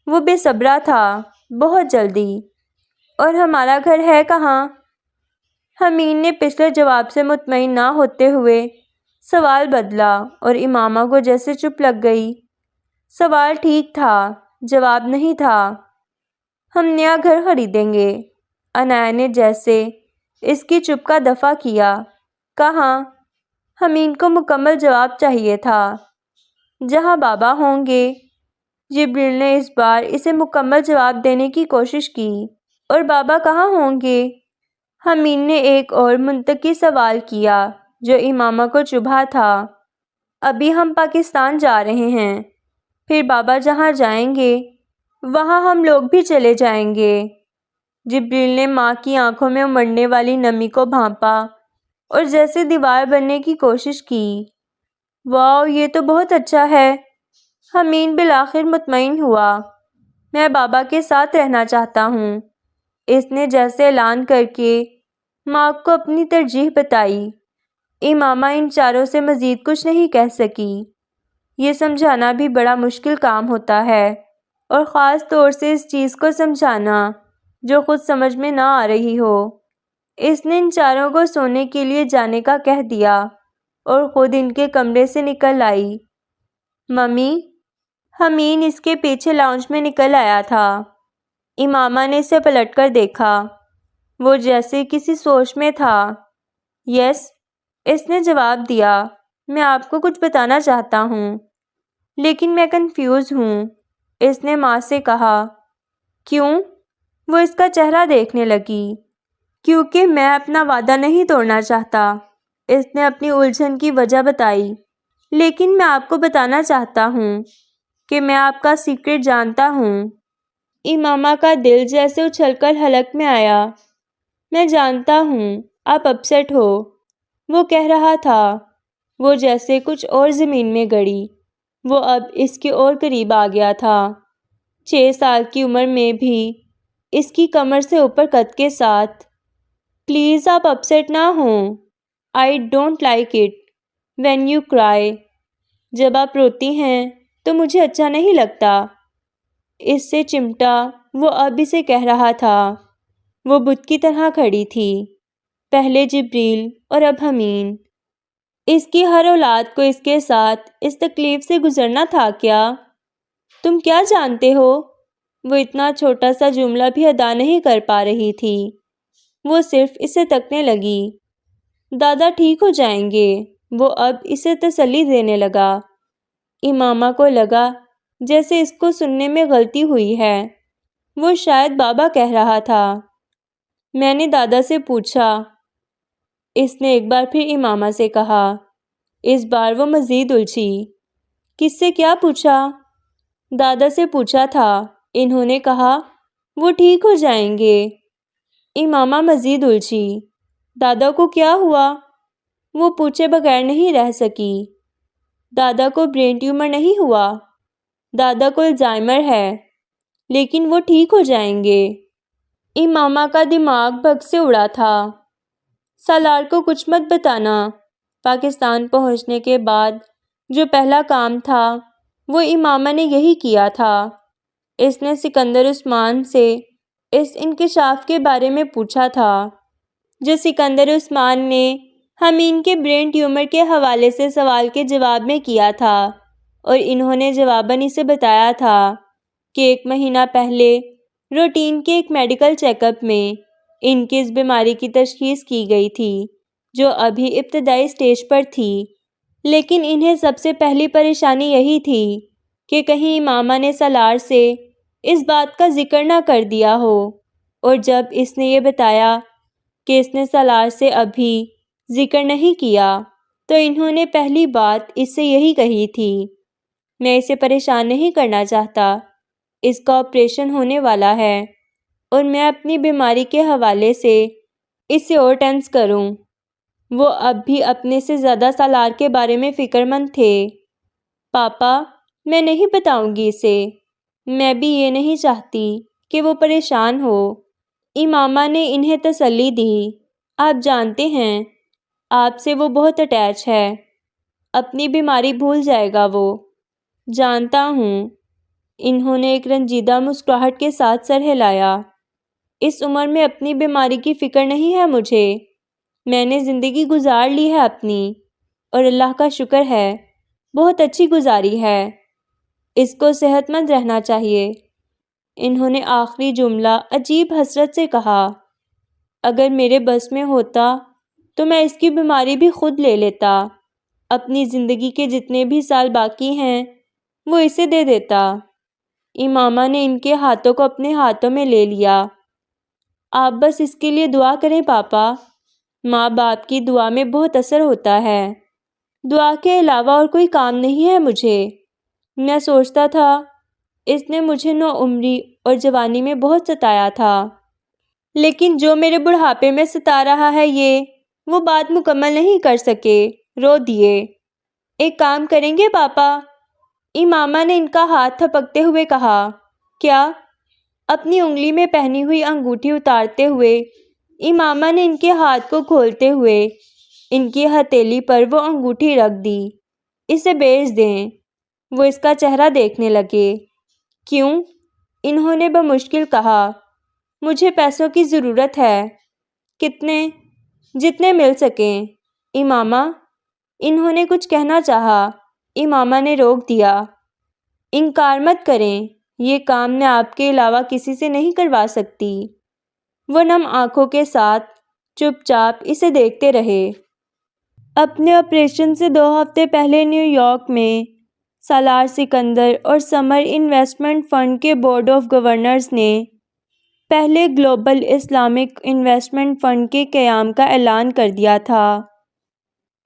وہ بے صبرا تھا، بہت جلدی۔ اور ہمارا گھر ہے کہاں؟ حمید نے پچھلے جواب سے مطمئن نہ ہوتے ہوئے سوال بدلا اور امامہ کو جیسے چپ لگ گئی۔ سوال ٹھیک تھا، جواب نہیں تھا۔ ہم نیا گھر خریدیں گے۔ عنایا نے جیسے اس کی چپ کا دفاع کیا۔ کہاں؟ حمید کو مکمل جواب چاہیے تھا۔ جہاں بابا ہوں گے۔ جبریل نے اس بار اسے مکمل جواب دینے کی کوشش کی۔ اور بابا کہاں ہوں گے؟ حمید نے ایک اور منطقی سوال کیا جو امامہ کو چبھا تھا۔ ابھی ہم پاکستان جا رہے ہیں، پھر بابا جہاں جائیں گے وہاں ہم لوگ بھی چلے جائیں گے۔ جبریل نے ماں کی آنکھوں میں امڑنے والی نمی کو بھانپا اور جیسے دیوار بننے کی کوشش کی۔ واو، یہ تو بہت اچھا ہے۔ حمید بالآخر مطمئن ہوا۔ میں بابا کے ساتھ رہنا چاہتا ہوں، اس نے جیسے اعلان کر کے ماں کو اپنی ترجیح بتائی۔ امامہ ان چاروں سے مزید کچھ نہیں کہہ سکی۔ یہ سمجھانا بھی بڑا مشکل کام ہوتا ہے، اور خاص طور سے اس چیز کو سمجھانا جو خود سمجھ میں نہ آ رہی ہو۔ اس نے ان چاروں کو سونے کے لیے جانے کا کہہ دیا اور خود ان کے کمرے سے نکل آئی۔ ممی، حمید اس کے پیچھے لاؤنج میں نکل آیا تھا۔ امامہ نے اسے پلٹ کر دیکھا۔ وہ جیسے کسی سوچ میں تھا۔ یس، اس نے جواب دیا، میں آپ کو کچھ بتانا چاہتا ہوں، لیکن میں کنفیوز ہوں، اس نے ماں سے کہا۔ کیوں؟ وہ اس کا چہرہ دیکھنے لگی۔ کیونکہ میں اپنا وعدہ نہیں توڑنا چاہتا، اس نے اپنی الجھن کی وجہ بتائی۔ لیکن میں آپ کو بتانا چاہتا ہوں کہ میں آپ کا سیکرٹ جانتا ہوں۔ امامہ کا دل جیسے اچھل کر حلق میں آیا۔ میں جانتا ہوں آپ اپسیٹ ہو، وہ کہہ رہا تھا۔ وہ جیسے کچھ اور زمین میں گڑی۔ وہ اب اس کے اور قریب آ گیا تھا۔ 6 سال کی عمر میں بھی اس کی کمر سے اوپر قد کے ساتھ۔ پلیز آپ اپسیٹ نہ ہوں۔ I don't like it when you cry۔ جب آپ روتی ہیں تو مجھے اچھا نہیں لگتا۔ اس سے چمٹا وہ اب اسے کہہ رہا تھا۔ وہ بت کی طرح کھڑی تھی، پہلے جبریل اور اب حمین۔ اس کی ہر اولاد کو اس کے ساتھ اس تکلیف سے گزرنا تھا کیا؟ تم کیا جانتے ہو؟ وہ اتنا چھوٹا سا جملہ بھی ادا نہیں کر پا رہی تھی۔ وہ صرف اسے تکنے لگی۔ دادا ٹھیک ہو جائیں گے، وہ اب اسے تسلی دینے لگا۔ امامہ کو لگا جیسے اس کو سننے میں غلطی ہوئی ہے۔ وہ شاید بابا کہہ رہا تھا۔ میں نے دادا سے پوچھا، اس نے ایک بار پھر امامہ سے کہا۔ اس بار وہ مزید الجھی۔ کس سے کیا پوچھا؟ دادا سے پوچھا تھا، انہوں نے کہا وہ ٹھیک ہو جائیں گے۔ امامہ مزید الجھی۔ دادا کو کیا ہوا؟ وہ پوچھے بغیر نہیں رہ سکی۔ دادا کو برین ٹیومر نہیں ہوا، دادا کو الزائمر ہے، لیکن وہ ٹھیک ہو جائیں گے۔ امامہ کا دماغ بگ سے اڑا تھا۔ سالار کو کچھ مت بتانا۔ پاکستان پہنچنے کے بعد جو پہلا کام تھا وہ امامہ نے یہی کیا تھا۔ اس نے سکندر عثمان سے اس انکشاف کے بارے میں پوچھا تھا جو سکندر عثمان نے حمین کے برین ٹیومر کے حوالے سے سوال کے جواب میں کیا تھا، اور انہوں نے جواباً اسے بتایا تھا کہ 1 مہینہ پہلے روٹین کے ایک میڈیکل چیک اپ میں ان کی اس بیماری کی تشخیص کی گئی تھی جو ابھی ابتدائی سٹیج پر تھی، لیکن انہیں سب سے پہلی پریشانی یہی تھی کہ کہیں امامہ نے سالار سے اس بات کا ذکر نہ کر دیا ہو، اور جب اس نے یہ بتایا کہ اس نے سالار سے ابھی ذکر نہیں کیا تو انہوں نے پہلی بات اس سے یہی کہی تھی، میں اسے پریشان نہیں کرنا چاہتا، اس کا آپریشن ہونے والا ہے اور میں اپنی بیماری کے حوالے سے اسے اور ٹینس کروں۔ وہ اب بھی اپنے سے زیادہ سالار کے بارے میں فکر مند تھے۔ پاپا، میں نہیں بتاؤں گی اسے، میں بھی یہ نہیں چاہتی کہ وہ پریشان ہو۔ امامہ نے انہیں تسلی دی۔ آپ جانتے ہیں آپ سے وہ بہت اٹیچ ہے، اپنی بیماری بھول جائے گا وہ۔ جانتا ہوں۔ انہوں نے ایک رنجیدہ مسکراہٹ کے ساتھ سر ہلایا۔ اس عمر میں اپنی بیماری کی فکر نہیں ہے مجھے، میں نے زندگی گزار لی ہے اپنی، اور اللہ کا شکر ہے بہت اچھی گزاری ہے، اس کو صحت مند رہنا چاہیے۔ انہوں نے آخری جملہ عجیب حسرت سے کہا، اگر میرے بس میں ہوتا تو میں اس کی بیماری بھی خود لے لیتا، اپنی زندگی کے جتنے بھی سال باقی ہیں وہ اسے دے دیتا۔ امامہ نے ان کے ہاتھوں کو اپنے ہاتھوں میں لے لیا۔ آپ بس اس کے لیے دعا کریں پاپا، ماں باپ کی دعا میں بہت اثر ہوتا ہے، دعا کے علاوہ اور کوئی کام نہیں ہے مجھے۔ میں سوچتا تھا اس نے مجھے نوعمری اور جوانی میں بہت ستایا تھا، لیکن جو میرے بڑھاپے میں ستا رہا ہے یہ وہ بات مکمل نہیں کر سکے، رو دیے۔ ایک کام کریں گے پاپا؟ امامہ نے ان کا ہاتھ تھپکتے ہوئے کہا۔ کیا؟ اپنی انگلی میں پہنی ہوئی انگوٹھی اتارتے ہوئے امامہ نے ان کے ہاتھ کو کھولتے ہوئے ان کی ہتھیلی پر وہ انگوٹھی رکھ دی۔ اسے بیچ دیں۔ وہ اس کا چہرہ دیکھنے لگے۔ کیوں؟ انہوں نے بمشکل کہا۔ مجھے پیسوں کی ضرورت ہے۔ کتنے؟ جتنے مل سکیں۔ امامہ، انہوں نے کچھ کہنا چاہا، امامہ نے روک دیا۔ انکار مت کریں، یہ کام میں آپ کے علاوہ کسی سے نہیں کروا سکتی۔ وہ نم آنکھوں کے ساتھ چپ چاپ اسے دیکھتے رہے۔ اپنے آپریشن سے 2 ہفتے پہلے نیو یارک میں سالار سکندر اور سمر انویسٹمنٹ فنڈ کے بورڈ آف گورنرز نے پہلے گلوبل اسلامک انویسٹمنٹ فنڈ کے قیام کا اعلان کر دیا تھا۔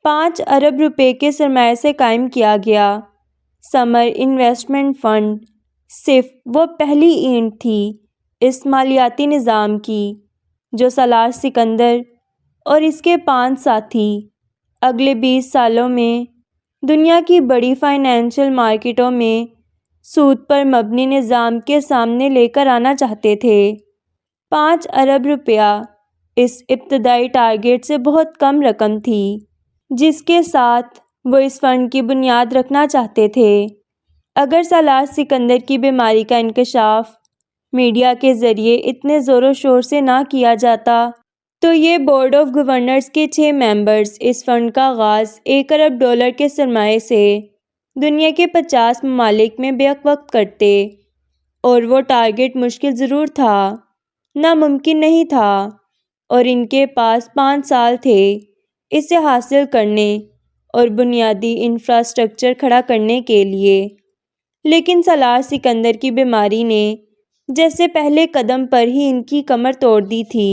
5 ارب روپے کے سرمایہ سے قائم کیا گیا سمر انویسٹمنٹ فنڈ صرف وہ پہلی اینٹ تھی اس مالیاتی نظام کی جو سالار سکندر اور اس کے 5 ساتھی اگلے 20 سالوں میں دنیا کی بڑی فائنینشل مارکیٹوں میں سود پر مبنی نظام کے سامنے لے کر آنا چاہتے تھے۔ 5 ارب روپیہ اس ابتدائی ٹارگیٹ سے بہت کم رقم تھی جس کے ساتھ وہ اس فنڈ کی بنیاد رکھنا چاہتے تھے۔ اگر سالار سکندر کی بیماری کا انکشاف میڈیا کے ذریعے اتنے زور و شور سے نہ کیا جاتا تو یہ بورڈ آف گورنرز کے 6 ممبرز اس فنڈ کا آغاز $1 ارب کے سرمایے سے دنیا کے 50 ممالک میں بیک وقت کرتے، اور وہ ٹارگٹ مشکل ضرور تھا، ناممکن نہیں تھا، اور ان کے پاس 5 سال تھے اسے حاصل کرنے اور بنیادی انفراسٹرکچر کھڑا کرنے کے لیے۔ لیکن سالار سکندر کی بیماری نے جیسے پہلے قدم پر ہی ان کی کمر توڑ دی تھی۔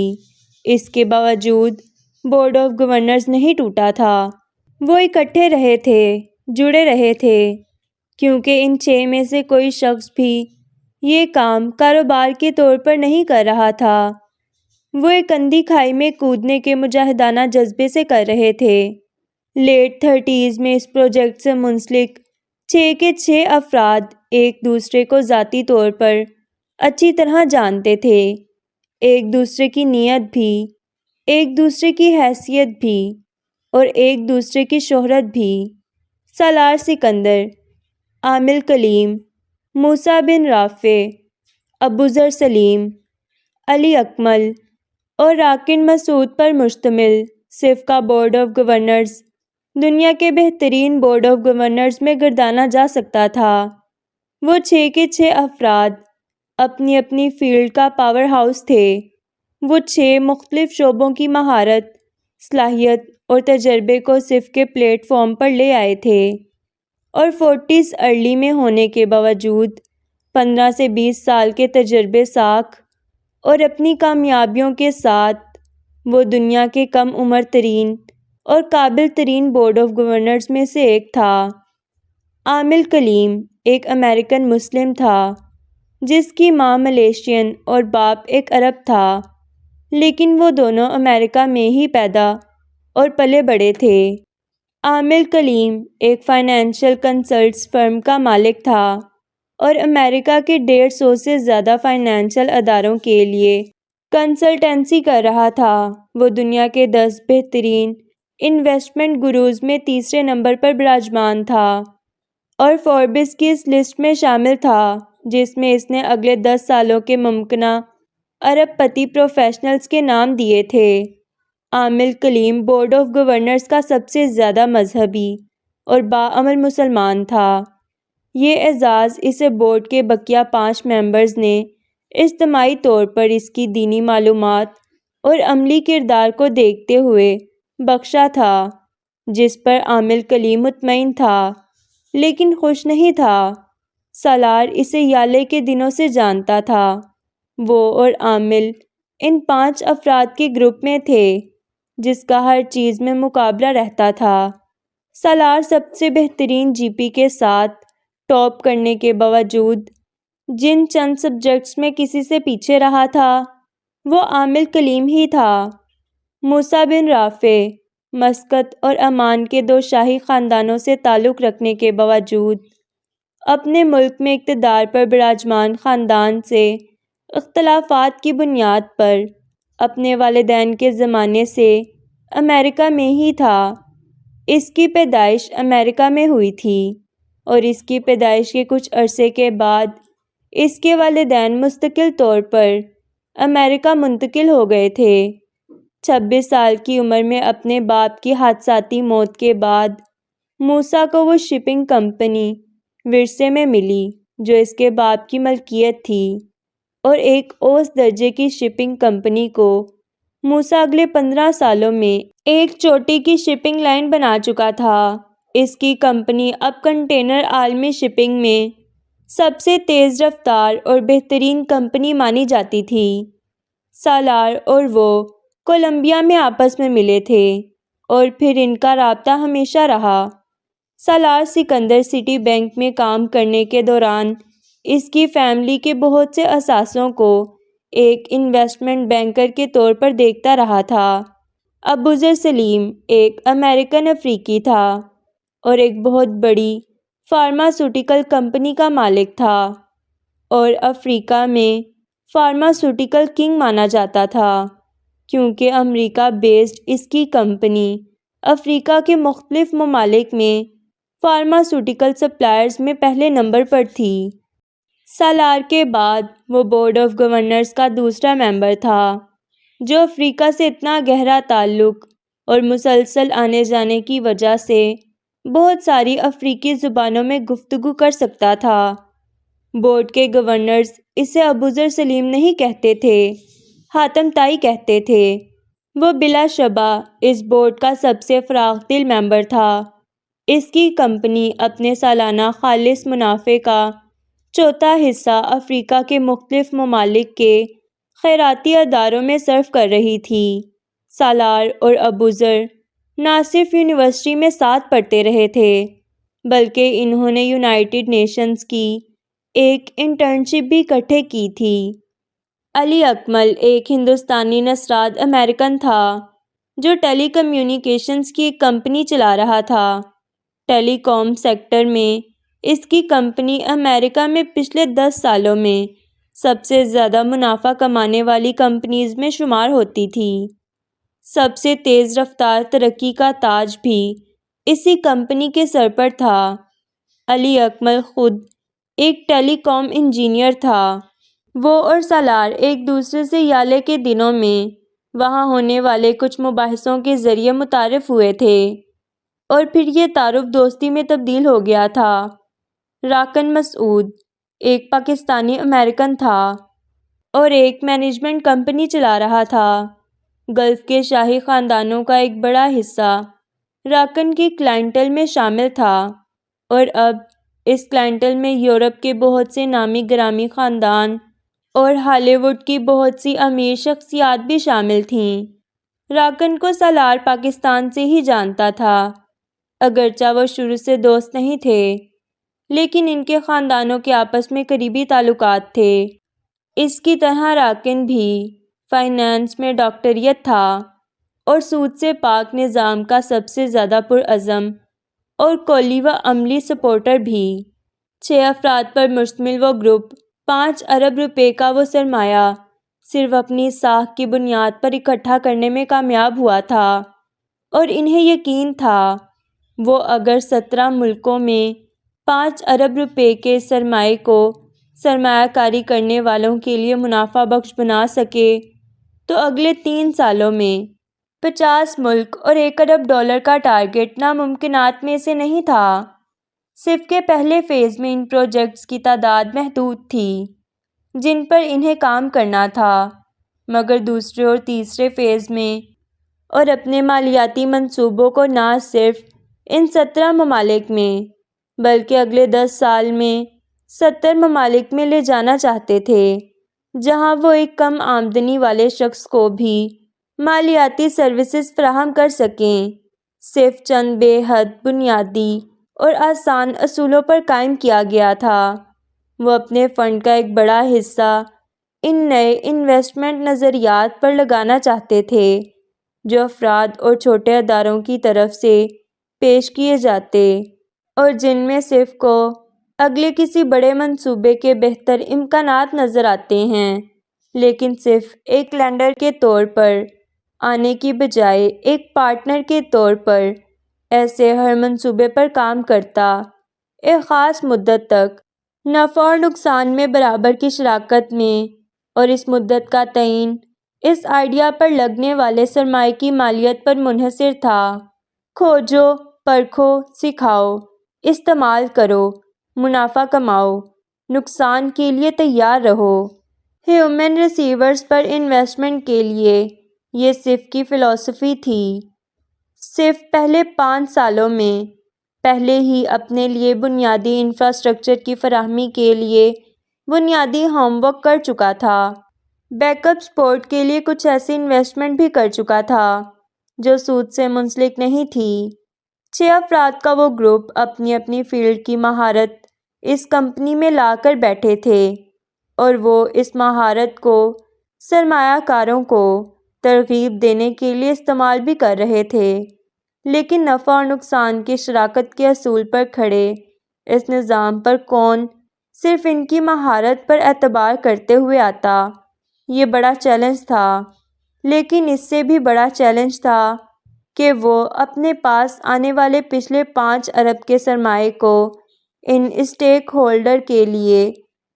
اس کے باوجود بورڈ آف گورنرز نہیں ٹوٹا تھا، وہ اکٹھے رہے تھے، جڑے رہے تھے، کیونکہ ان 6 میں سے کوئی شخص بھی یہ کام کاروبار کے طور پر نہیں کر رہا تھا، وہ ایک اندھی کھائی میں کودنے کے مجاہدانہ جذبے سے کر رہے تھے۔ لیٹ 30s میں اس پروجیکٹ سے منسلک 6 کے 6 افراد ایک دوسرے کو ذاتی طور پر اچھی طرح جانتے تھے، ایک دوسرے کی نیت بھی، ایک دوسرے کی حیثیت بھی، اور ایک دوسرے کی شہرت بھی۔ سالار سکندر، عامل کلیم، موسیٰ بن رافع، ابوذر سلیم، علی اکمل اور راکن مسعود پر مشتمل صف کا بورڈ آف گورنرز دنیا کے بہترین بورڈ آف گورنرز میں گردانا جا سکتا تھا۔ وہ 6 کے 6 افراد اپنی اپنی فیلڈ کا پاور ہاؤس تھے، وہ 6 مختلف شعبوں کی مہارت، صلاحیت اور تجربے کو صف کے پلیٹ فارم پر لے آئے تھے، اور 40s ارلی میں ہونے کے باوجود 15 سے 20 سال کے تجربے ساکھ اور اپنی کامیابیوں کے ساتھ وہ دنیا کے کم عمر ترین اور قابل ترین بورڈ آف گورنرز میں سے ایک تھا۔ عامل کلیم ایک امریکن مسلم تھا جس کی ماں ملیشین اور باپ ایک عرب تھا، لیکن وہ دونوں امریکہ میں ہی پیدا اور پلے بڑے تھے۔ عامل کلیم ایک فائنینشیل کنسلٹس فرم کا مالک تھا اور امریکہ کے 150 سے زیادہ فائنینشیل اداروں کے لیے کنسلٹنسی کر رہا تھا۔ وہ دنیا کے 10 بہترین انویسٹمنٹ گروز میں تیسرے نمبر پر براجمان تھا اور فوربس کی اس لسٹ میں شامل تھا جس میں اس نے اگلے 10 سالوں کے ممکنہ ارب پتی پروفیشنلز کے نام دیے تھے۔ عامل کلیم بورڈ آف گورنرز کا سب سے زیادہ مذہبی اور باعمل مسلمان تھا۔ یہ اعزاز اسے بورڈ کے بقیہ 5 ممبرز نے اجتماعی طور پر اس کی دینی معلومات اور عملی کردار کو دیکھتے ہوئے بخشا تھا، جس پر عامل کلیم مطمئن تھا لیکن خوش نہیں تھا۔ سالار اسے یالے کے دنوں سے جانتا تھا۔ وہ اور عامل ان 5 افراد کے گروپ میں تھے جس کا ہر چیز میں مقابلہ رہتا تھا۔ سالار سب سے بہترین جی پی کے ساتھ ٹاپ کرنے کے باوجود جن چند سبجیکٹس میں کسی سے پیچھے رہا تھا وہ عامل کلیم ہی تھا۔ موسیٰ بن رافع مسقط اور عمان کے 2 شاہی خاندانوں سے تعلق رکھنے کے باوجود اپنے ملک میں اقتدار پر براجمان خاندان سے اختلافات کی بنیاد پر اپنے والدین کے زمانے سے امریکہ میں ہی تھا۔ اس کی پیدائش امریکہ میں ہوئی تھی اور اس کی پیدائش کے کچھ عرصے کے بعد اس کے والدین مستقل طور پر امریکہ منتقل ہو گئے تھے۔ 26 سال کی عمر میں اپنے باپ کی حادثاتی موت کے بعد موسیٰ کو وہ شپنگ کمپنی ورثے میں ملی جو اس کے باپ کی ملکیت تھی، اور ایک اوسط درجے کی شپنگ کمپنی کو موسیٰ اگلے 15 سالوں میں ایک چوٹی کی شپنگ لائن بنا چکا تھا۔ اس کی کمپنی اب کنٹینر عالمی شپنگ میں سب سے تیز رفتار اور بہترین کمپنی مانی جاتی تھی۔ سالار اور وہ کولمبیا میں آپس میں ملے تھے اور پھر ان کا رابطہ ہمیشہ رہا۔ سالار سکندر سٹی بینک میں کام کرنے کے دوران اس کی فیملی کے بہت سے اثاثوں کو ایک انویسٹمنٹ بینکر کے طور پر دیکھتا رہا تھا۔ ابوذر سلیم ایک امریکن افریقی تھا اور ایک بہت بڑی فارماسوٹیکل کمپنی کا مالک تھا اور افریقہ میں فارماسوٹیکل کنگ مانا جاتا تھا کیونکہ امریکہ بیسڈ اس کی کمپنی افریقہ کے مختلف ممالک میں فارماسوٹیکل سپلائرز میں پہلے نمبر پر تھی۔ سالار کے بعد وہ بورڈ آف گورنرز کا دوسرا ممبر تھا، جو افریقہ سے اتنا گہرا تعلق اور مسلسل آنے جانے کی وجہ سے بہت ساری افریقی زبانوں میں گفتگو کر سکتا تھا۔ بورڈ کے گورنرز اسے ابوذر سلیم نہیں کہتے تھے، حاتم طائی کہتے تھے۔ وہ بلا شبہ اس بورڈ کا سب سے فراخ دل ممبر تھا۔ اس کی کمپنی اپنے سالانہ خالص منافع کا چوتھا حصہ افریقہ کے مختلف ممالک کے خیراتی اداروں میں صرف کر رہی تھی۔ سالار اور ابوذر نہ صرف یونیورسٹی میں ساتھ پڑھتے رہے تھے، بلکہ انہوں نے یونائیٹڈ نیشنز کی ایک انٹرنشپ بھی اکٹھے کی تھی۔ علی اکمل ایک ہندوستانی نژاد امریکن تھا جو ٹیلی کمیونیکیشنز کی ایک کمپنی چلا رہا تھا۔ ٹیلی کام سیکٹر میں اس کی کمپنی امریکہ میں پچھلے 10 سالوں میں سب سے زیادہ منافع کمانے والی کمپنیز میں شمار ہوتی تھی۔ سب سے تیز رفتار ترقی کا تاج بھی اسی کمپنی کے سر پر تھا۔ علی اکمل خود ایک ٹیلی کام انجینئر تھا۔ وہ اور سالار ایک دوسرے سے یالے کے دنوں میں وہاں ہونے والے کچھ مباحثوں کے ذریعے متعارف ہوئے تھے، اور پھر یہ تعارف دوستی میں تبدیل ہو گیا تھا۔ راکن مسعود ایک پاکستانی امریکن تھا اور ایک مینجمنٹ کمپنی چلا رہا تھا۔ گلف کے شاہی خاندانوں کا ایک بڑا حصہ راکن کی کلائنٹل میں شامل تھا، اور اب اس کلائنٹل میں یورپ کے بہت سے نامی گرامی خاندان اور ہالی ووڈ کی بہت سی امیر شخصیات بھی شامل تھیں۔ راکن کو سالار پاکستان سے ہی جانتا تھا، اگرچہ وہ شروع سے دوست نہیں تھے، لیکن ان کے خاندانوں کے آپس میں قریبی تعلقات تھے۔ اس کی طرح راکن بھی فائنانس میں ڈاکٹریٹ تھا اور سود سے پاک نظام کا سب سے زیادہ پرعزم اور قولی و عملی سپورٹر بھی۔ 6 افراد پر مشتمل وہ گروپ 5 ارب روپے کا وہ سرمایہ صرف اپنی ساکھ کی بنیاد پر اکٹھا کرنے میں کامیاب ہوا تھا، اور انہیں یقین تھا وہ اگر 17 ملکوں میں 5 ارب روپے کے سرمایہ کو سرمایہ کاری کرنے والوں کے لیے منافع بخش بنا سکے تو اگلے 3 سالوں میں 50 ملک اور $1 ارب کا ٹارگٹ ناممکنات میں سے نہیں تھا۔ صرف کے پہلے فیز میں ان پروجیکٹس کی تعداد محدود تھی جن پر انہیں کام کرنا تھا، مگر دوسرے اور تیسرے فیز میں اور اپنے مالیاتی منصوبوں کو نہ صرف ان 17 ممالک میں بلکہ اگلے 10 سال میں 70 ممالک میں لے جانا چاہتے تھے، جہاں وہ ایک کم آمدنی والے شخص کو بھی مالیاتی سروسز فراہم کر سکیں۔ صرف چند بے حد بنیادی اور آسان اصولوں پر قائم کیا گیا تھا۔ وہ اپنے فنڈ کا ایک بڑا حصہ ان نئے انویسٹمنٹ نظریات پر لگانا چاہتے تھے جو افراد اور چھوٹے اداروں کی طرف سے پیش کیے جاتے، اور جن میں صرف کو اگلے کسی بڑے منصوبے کے بہتر امکانات نظر آتے ہیں، لیکن صرف ایک لینڈر کے طور پر آنے کی بجائے ایک پارٹنر کے طور پر ایسے ہر منصوبے پر کام کرتا، ایک خاص مدت تک نفع اور نقصان میں برابر کی شراکت میں، اور اس مدت کا تعین اس آئیڈیا پر لگنے والے سرمایہ کی مالیت پر منحصر تھا۔ کھوجو، پرکھو، سکھاؤ، استعمال کرو، منافع کماؤ، نقصان کے لیے تیار رہو۔ ہیومن ریسورسز پر انویسٹمنٹ کے لیے یہ صرف کی فلسفی تھی۔ صرف پہلے 5 سالوں میں پہلے ہی اپنے لیے بنیادی انفراسٹرکچر کی فراہمی کے لیے بنیادی ہوم ورک کر چکا تھا۔ بیک اپ سپورٹ کے لیے کچھ ایسی انویسٹمنٹ بھی کر چکا تھا جو سود سے منسلک نہیں تھی۔ 6 افراد کا وہ گروپ اپنی اپنی فیلڈ کی مہارت اس کمپنی میں لا کر بیٹھے تھے، اور وہ اس مہارت کو سرمایہ کاروں کو ترغیب دینے کے لیے استعمال بھی کر رہے تھے، لیکن نفع اور نقصان کی شراکت کے اصول پر کھڑے اس نظام پر کون صرف ان کی مہارت پر اعتبار کرتے ہوئے آتا؟ یہ بڑا چیلنج تھا، لیکن اس سے بھی بڑا چیلنج تھا کہ وہ اپنے پاس آنے والے پچھلے 5 ارب کے سرمایے کو ان اسٹیک ہولڈر کے لیے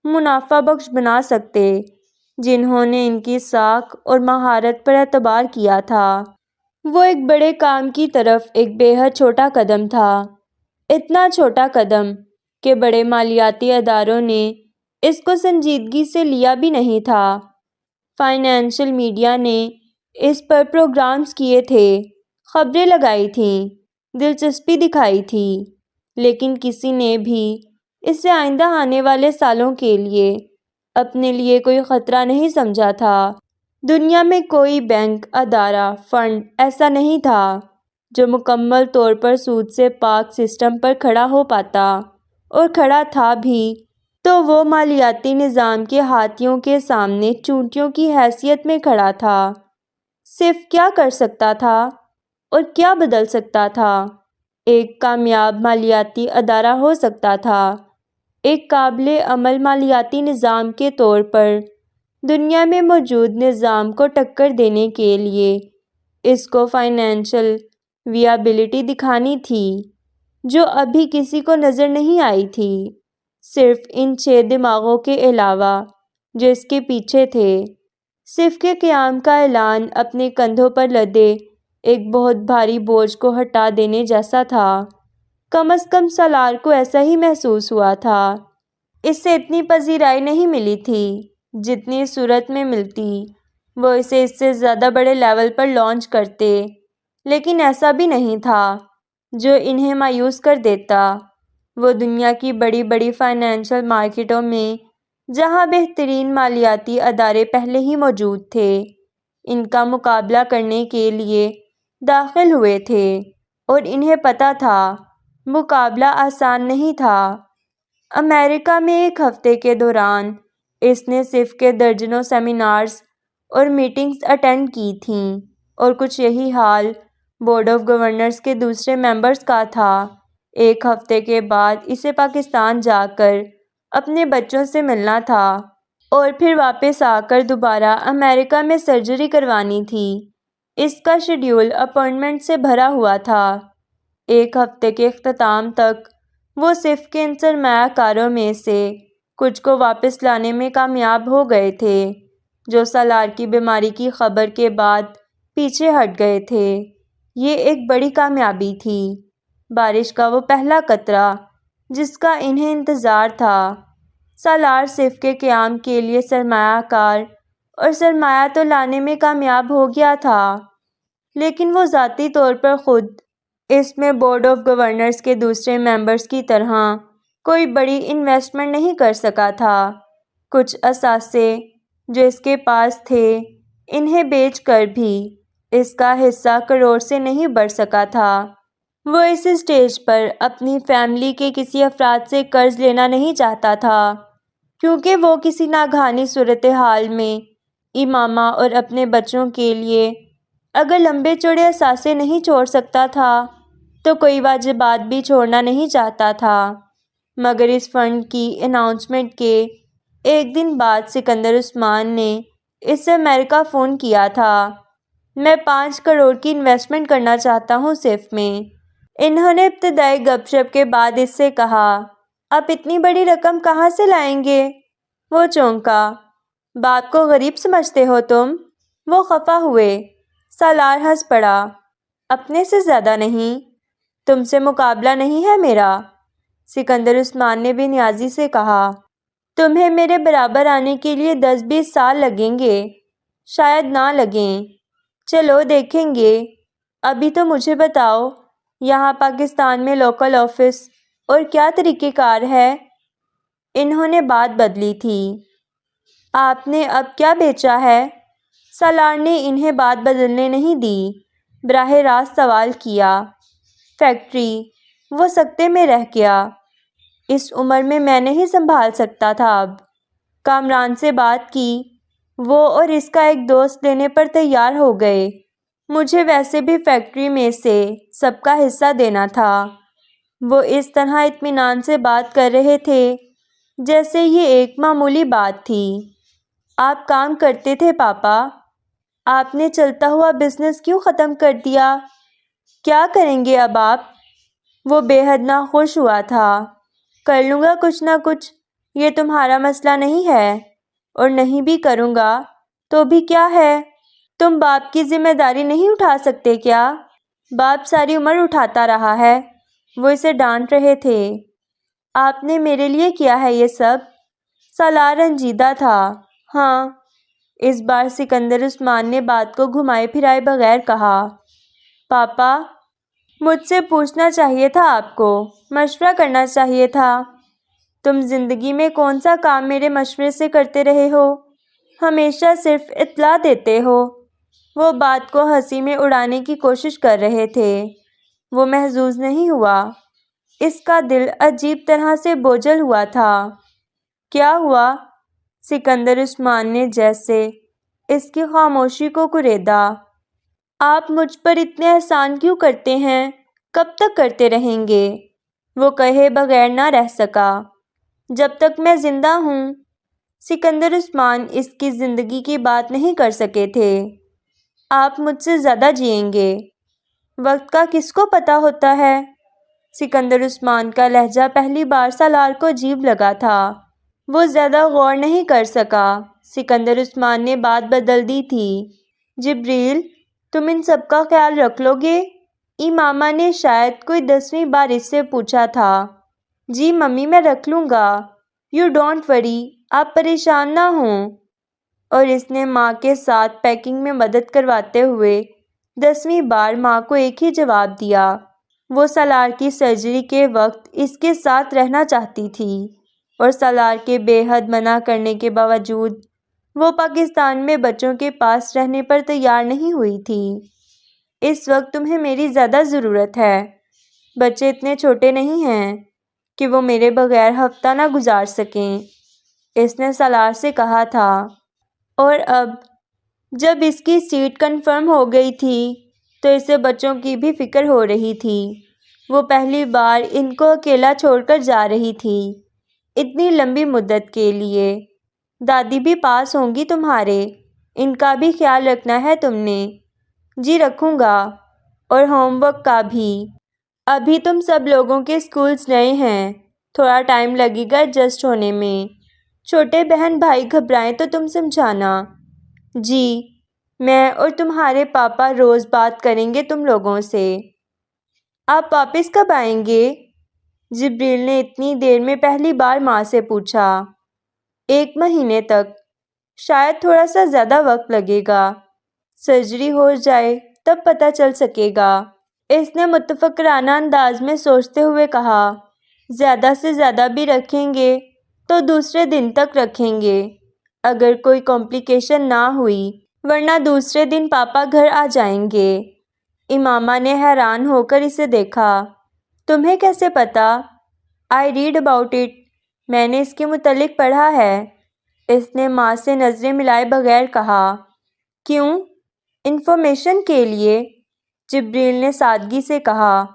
منافع بخش بنا سکتے جنہوں نے ان کی ساکھ اور مہارت پر اعتبار کیا تھا۔ وہ ایک بڑے کام کی طرف ایک بے حد چھوٹا قدم تھا، اتنا چھوٹا قدم کہ بڑے مالیاتی اداروں نے اس کو سنجیدگی سے لیا بھی نہیں تھا۔ فائنینشل میڈیا نے اس پر پروگرامز کیے تھے، خبریں لگائی تھیں، دلچسپی دکھائی تھی، لیکن کسی نے بھی اسے آئندہ آنے والے سالوں کے لیے اپنے لیے کوئی خطرہ نہیں سمجھا تھا۔ دنیا میں کوئی بینک، ادارہ، فنڈ ایسا نہیں تھا جو مکمل طور پر سود سے پاک سسٹم پر کھڑا ہو پاتا، اور کھڑا تھا بھی تو وہ مالیاتی نظام کے ہاتھیوں کے سامنے چونٹیوں کی حیثیت میں کھڑا تھا۔ صرف کیا کر سکتا تھا اور کیا بدل سکتا تھا؟ ایک کامیاب مالیاتی ادارہ ہو سکتا تھا، ایک قابل عمل مالیاتی نظام کے طور پر دنیا میں موجود نظام کو ٹکر دینے کے لیے اس کو فائنینشل ویابلٹی دکھانی تھی جو ابھی کسی کو نظر نہیں آئی تھی، صرف ان 6 دماغوں کے علاوہ جو اس کے پیچھے تھے۔ صرف کے قیام کا اعلان اپنے کندھوں پر لدے ایک بہت بھاری بوجھ کو ہٹا دینے جیسا تھا۔ کم از کم سالار کو ایسا ہی محسوس ہوا تھا۔ اس سے اتنی پذیرائی نہیں ملی تھی جتنی اس صورت میں ملتی وہ اسے اس سے زیادہ بڑے لیول پر لانچ کرتے، لیکن ایسا بھی نہیں تھا جو انہیں مایوس کر دیتا۔ وہ دنیا کی بڑی بڑی فائنینشل مارکیٹوں میں جہاں بہترین مالیاتی ادارے پہلے ہی موجود تھے، ان کا مقابلہ کرنے کے لیے داخل ہوئے تھے، اور انہیں پتہ تھا مقابلہ آسان نہیں تھا۔ امریکہ میں ایک ہفتے کے دوران اس نے صرف کے درجنوں سیمینارز اور میٹنگز اٹینڈ کی تھیں، اور کچھ یہی حال بورڈ آف گورنرز کے دوسرے ممبرز کا تھا۔ ایک ہفتے کے بعد اسے پاکستان جا کر اپنے بچوں سے ملنا تھا، اور پھر واپس آ کر دوبارہ امریکہ میں سرجری کروانی تھی۔ اس کا شیڈول اپائنٹمنٹ سے بھرا ہوا تھا۔ ایک ہفتے کے اختتام تک وہ صرف کے ان سرمایہ کاروں میں سے کچھ کو واپس لانے میں کامیاب ہو گئے تھے جو سالار کی بیماری کی خبر کے بعد پیچھے ہٹ گئے تھے۔ یہ ایک بڑی کامیابی تھی، بارش کا وہ پہلا قطرہ جس کا انہیں انتظار تھا۔ سالار صرف کے قیام کے لیے سرمایہ کار اور سرمایہ تو لانے میں کامیاب ہو گیا تھا، لیکن وہ ذاتی طور پر خود اس میں بورڈ آف گورنرز کے دوسرے ممبرز کی طرح کوئی بڑی انویسٹمنٹ نہیں کر سکا تھا۔ کچھ اثاثے جو اس کے پاس تھے انہیں بیچ کر بھی اس کا حصہ کروڑ سے نہیں بڑھ سکا تھا۔ وہ اس اسٹیج پر اپنی فیملی کے کسی افراد سے قرض لینا نہیں چاہتا تھا، کیونکہ وہ کسی ناگہانی صورتحال میں امامہ اور اپنے بچوں کے لیے اگر لمبے چوڑے اثاثے نہیں چھوڑ سکتا تھا تو کوئی واجبات بھی چھوڑنا نہیں چاہتا تھا۔ مگر اس فنڈ کی اناؤنسمنٹ کے ایک دن بعد سکندر عثمان نے اس سے امریکہ فون کیا تھا۔ میں 5 کروڑ کی انویسٹمنٹ کرنا چاہتا ہوں صرف میں۔ انہوں نے ابتدائی گپ شپ کے بعد اس سے کہا، آپ اتنی بڑی رقم کہاں سے لائیں گے؟ وہ چونکا، باپ کو غریب سمجھتے ہو تم؟ وہ خفا ہوئے۔ سالار ہنس پڑا، اپنے سے زیادہ نہیں، تم سے مقابلہ نہیں ہے میرا۔ سکندر عثمان نے بے نیازی سے کہا، تمہیں میرے برابر آنے کے لیے 10-20 سال لگیں گے، شاید نہ لگیں، چلو دیکھیں گے۔ ابھی تو مجھے بتاؤ، یہاں پاکستان میں لوکل آفس اور کیا طریقہ کار ہے؟ انہوں نے بات بدلی تھی، آپ نے اب کیا بیچا ہے؟ سالار نے انہیں بات بدلنے نہیں دی، براہ راست سوال کیا۔ فیکٹری، وہ سکتے میں رہ گیا، اس عمر میں نہیں سنبھال سکتا تھا اب۔ کامران سے بات کی، وہ اور اس کا ایک دوست لینے پر تیار ہو گئے۔ مجھے ویسے بھی فیکٹری میں سے سب کا حصہ دینا تھا۔ وہ اس طرح اطمینان سے بات کر رہے تھے جیسے یہ ایک معمولی بات تھی۔ آپ کام کرتے تھے پاپا، آپ نے چلتا ہوا بزنس کیوں ختم کر دیا؟ کیا کریں گے اب آپ؟ وہ بے حد ناخوش ہوا تھا۔ کر لوں گا کچھ نہ کچھ، یہ تمہارا مسئلہ نہیں ہے، اور نہیں بھی کروں گا تو بھی کیا ہے؟ تم باپ کی ذمہ داری نہیں اٹھا سکتے کیا؟ باپ ساری عمر اٹھاتا رہا ہے۔ وہ اسے ڈانٹ رہے تھے۔ آپ نے میرے لیے کیا ہے یہ سب؟ سالار رنجیدہ تھا۔ ہاں، اس بار سکندر عثمان نے بات کو گھمائے پھرائے بغیر کہا۔ پاپا، مجھ سے پوچھنا چاہیے تھا آپ کو، مشورہ کرنا چاہیے تھا۔ تم زندگی میں کون سا کام میرے مشورے سے کرتے رہے ہو؟ ہمیشہ صرف اطلاع دیتے ہو۔ وہ بات کو ہنسی میں اڑانے کی کوشش کر رہے تھے۔ وہ محظوظ نہیں ہوا۔ اس کا دل عجیب طرح سے بوجھل ہوا تھا۔ کیا ہوا؟ سکندر عثمان نے جیسے اس کی خاموشی کو کریدا۔ آپ مجھ پر اتنے احسان کیوں کرتے ہیں؟ کب تک کرتے رہیں گے؟ وہ کہے بغیر نہ رہ سکا۔ جب تک میں زندہ ہوں۔ سکندر عثمان اس کی زندگی کی بات نہیں کر سکے تھے۔ آپ مجھ سے زیادہ جئیں گے۔ وقت کا کس کو پتہ ہوتا ہے؟ سکندر عثمان کا لہجہ پہلی بار سالار کو عجیب لگا تھا۔ وہ زیادہ غور نہیں کر سکا۔ سکندر عثمان نے بات بدل دی تھی۔ جبریل، تم ان سب کا خیال رکھ لو گے؟ امامہ نے شاید کوئی 10ویں بار اس سے پوچھا تھا۔ جی ممی، میں رکھ لوں گا۔ یو ڈونٹ وری، آپ پریشان نہ ہوں۔ اور اس نے ماں کے ساتھ پیکنگ میں مدد کرواتے ہوئے 10ویں بار ماں کو ایک ہی جواب دیا۔ وہ سالار کی سرجری کے وقت اس کے ساتھ رہنا چاہتی تھی، اور سالار کے بے حد منع کرنے کے باوجود وہ پاکستان میں بچوں کے پاس رہنے پر تیار نہیں ہوئی تھی۔ اس وقت تمہیں میری زیادہ ضرورت ہے۔ بچے اتنے چھوٹے نہیں ہیں کہ وہ میرے بغیر ہفتہ نہ گزار سکیں، اس نے سالار سے کہا تھا۔ اور اب جب اس کی سیٹ کنفرم ہو گئی تھی تو اسے بچوں کی بھی فکر ہو رہی تھی۔ وہ پہلی بار ان کو اکیلا چھوڑ کر جا رہی تھی، اتنی لمبی مدت کے لیے۔ دادی بھی پاس ہوں گی تمہارے، ان کا بھی خیال رکھنا ہے تم نے۔ جی رکھوں گا، اور ہوم ورک کا بھی۔ ابھی تم سب لوگوں کے اسکولز نئے ہیں، تھوڑا ٹائم لگے گا ایڈجسٹ ہونے میں۔ چھوٹے بہن بھائی گھبرائیں تو تم سمجھانا۔ جی، میں اور تمہارے پاپا روز بات کریں گے تم لوگوں سے۔ آپ واپس کب آئیں گے؟ جبریل نے اتنی دیر میں پہلی بار ماں سے پوچھا۔ 1 مہینے تک، شاید تھوڑا سا زیادہ وقت لگے گا۔ سرجری ہو جائے تب پتہ چل سکے گا، اس نے متفکرانہ انداز میں سوچتے ہوئے کہا۔ زیادہ سے زیادہ بھی رکھیں گے تو دوسرے دن تک رکھیں گے، اگر کوئی کمپلیکیشن نہ ہوئی، ورنہ دوسرے دن پاپا گھر آ جائیں گے۔ امامہ نے حیران ہو کر اسے دیکھا۔ تمہیں کیسے پتا؟ I read about it، میں نے اس کے متعلق پڑھا ہے، اس نے ماں سے نظریں ملائے بغیر کہا۔ کیوں؟ انفارمیشن کے لیے، جبریل نے سادگی سے کہا۔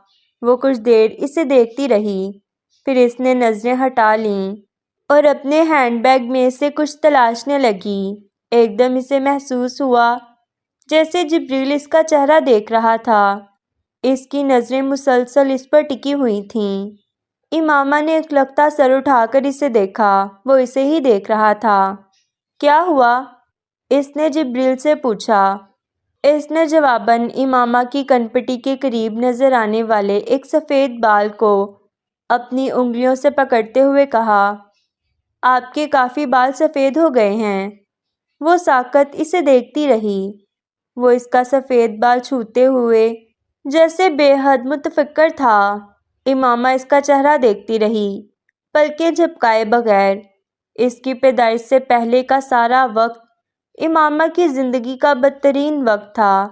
وہ کچھ دیر اسے دیکھتی رہی، پھر اس نے نظریں ہٹا لیں اور اپنے ہینڈ بیگ میں سے کچھ تلاشنے لگی۔ ایک دم اسے محسوس ہوا جیسے جبریل اس کا چہرہ دیکھ رہا تھا۔ اس کی نظریں مسلسل اس پر ٹکی ہوئی تھیں۔ امامہ نے اکلکتا سر اٹھا کر اسے دیکھا، وہ اسے ہی دیکھ رہا تھا۔ کیا ہوا؟ اس نے جبریل سے پوچھا۔ اس نے جواباً امامہ کی کنپٹی کے قریب نظر آنے والے ایک سفید بال کو اپنی انگلیوں سے پکڑتے ہوئے کہا۔ آپ کے کافی بال سفید ہو گئے ہیں۔ وہ ساکت اسے دیکھتی رہی، وہ اس کا سفید بال چھوتے ہوئے جیسے بے حد متفکر تھا۔ امامہ اس کا چہرہ دیکھتی رہی، پلکیں جھپکائے بغیر۔ اس کی پیدائش سے پہلے کا سارا وقت امامہ کی زندگی کا بدترین وقت تھا،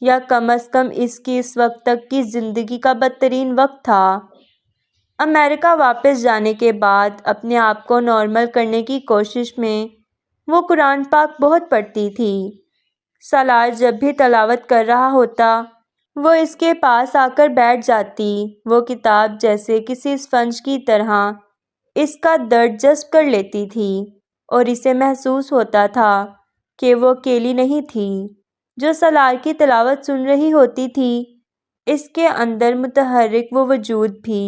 یا کم از کم اس کی اس وقت تک کی زندگی کا بدترین وقت تھا۔ امریکہ واپس جانے کے بعد اپنے آپ کو نارمل کرنے کی کوشش میں وہ قرآن پاک بہت پڑھتی تھی۔ سالار جب بھی تلاوت کر رہا ہوتا، وہ اس کے پاس آ کر بیٹھ جاتی۔ وہ کتاب جیسے کسی اسفنج کی طرح اس کا درد جذب کر لیتی تھی، اور اسے محسوس ہوتا تھا کہ وہ اکیلی نہیں تھی جو سالار کی تلاوت سن رہی ہوتی تھی۔ اس کے اندر متحرک وہ وجود بھی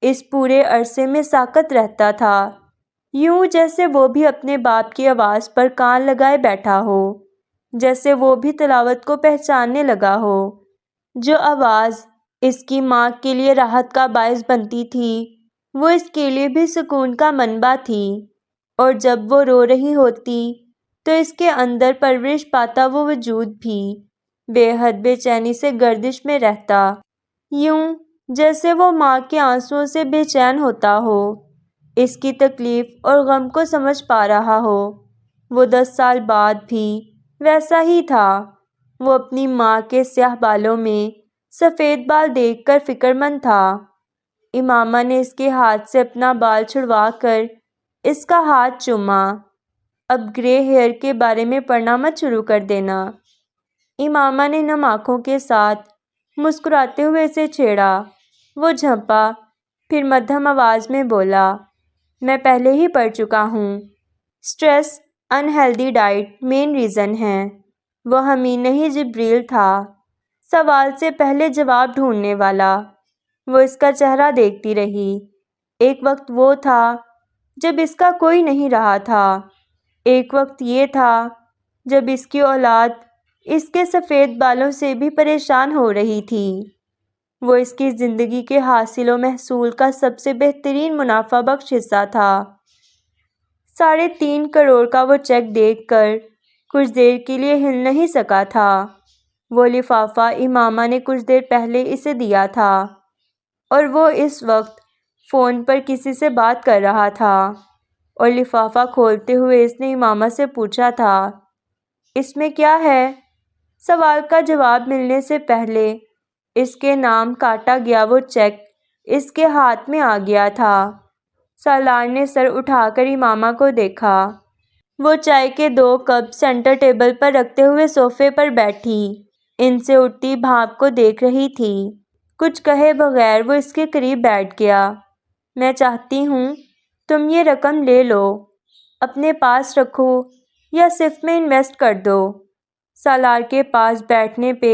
اس پورے عرصے میں ساکت رہتا تھا، یوں جیسے وہ بھی اپنے باپ کی آواز پر کان لگائے بیٹھا ہو، جیسے وہ بھی تلاوت کو پہچاننے لگا ہو۔ جو آواز اس کی ماں کے لیے راحت کا باعث بنتی تھی، وہ اس کے لیے بھی سکون کا منبع تھی، اور جب وہ رو رہی ہوتی تو اس کے اندر پرورش پاتا وہ وجود بھی بے حد بے چینی سے گردش میں رہتا، یوں جیسے وہ ماں کے آنسوؤں سے بے چین ہوتا ہو، اس کی تکلیف اور غم کو سمجھ پا رہا ہو۔ وہ 10 سال بعد بھی ویسا ہی تھا۔ وہ اپنی ماں کے سیاہ بالوں میں سفید بال دیکھ کر فکر مند تھا۔ امامہ نے اس کے ہاتھ سے اپنا بال چھڑوا کر اس کا ہاتھ چوما۔ اب گرے ہیئر کے بارے میں پڑھنا مت شروع کر دینا۔ امامہ نے نم آنکھوں کے ساتھ مسکراتے ہوئے اسے چھیڑا۔ وہ جھنپا، پھر مدھم آواز میں بولا، میں پہلے ہی پڑھ چکا ہوں۔ Stress, unhealthy diet main reason ہے۔ وہ امین نہیں جبریل تھا، سوال سے پہلے جواب ڈھونڈنے والا۔ وہ اس کا چہرہ دیکھتی رہی۔ ایک وقت وہ تھا جب اس کا کوئی نہیں رہا تھا، ایک وقت یہ تھا جب اس کی اولاد اس کے سفید بالوں سے بھی پریشان ہو رہی تھی۔ وہ اس کی زندگی کے حاصل و محصول کا سب سے بہترین منافع بخش حصہ تھا۔ 3.5 کروڑ کا وہ چیک دیکھ کر کچھ دیر کے لیے ہل نہیں سکا تھا۔ وہ لفافہ امامہ نے کچھ دیر پہلے اسے دیا تھا، اور وہ اس وقت فون پر کسی سے بات کر رہا تھا، اور لفافہ کھولتے ہوئے اس نے امامہ سے پوچھا تھا، اس میں کیا ہے؟ سوال کا جواب ملنے سے پہلے اس کے نام کاٹا گیا وہ چیک اس کے ہاتھ میں آ گیا تھا۔ سالار نے سر اٹھا کر امامہ کو دیکھا۔ وہ چائے کے 2 کپ سینٹر ٹیبل پر رکھتے ہوئے صوفے پر بیٹھی ان سے اٹھتی بھاپ کو دیکھ رہی تھی۔ کچھ کہے بغیر وہ اس کے قریب بیٹھ گیا۔ میں چاہتی ہوں تم یہ رقم لے لو، اپنے پاس رکھو یا صرف میں انویسٹ کر دو۔ سالار کے پاس بیٹھنے پہ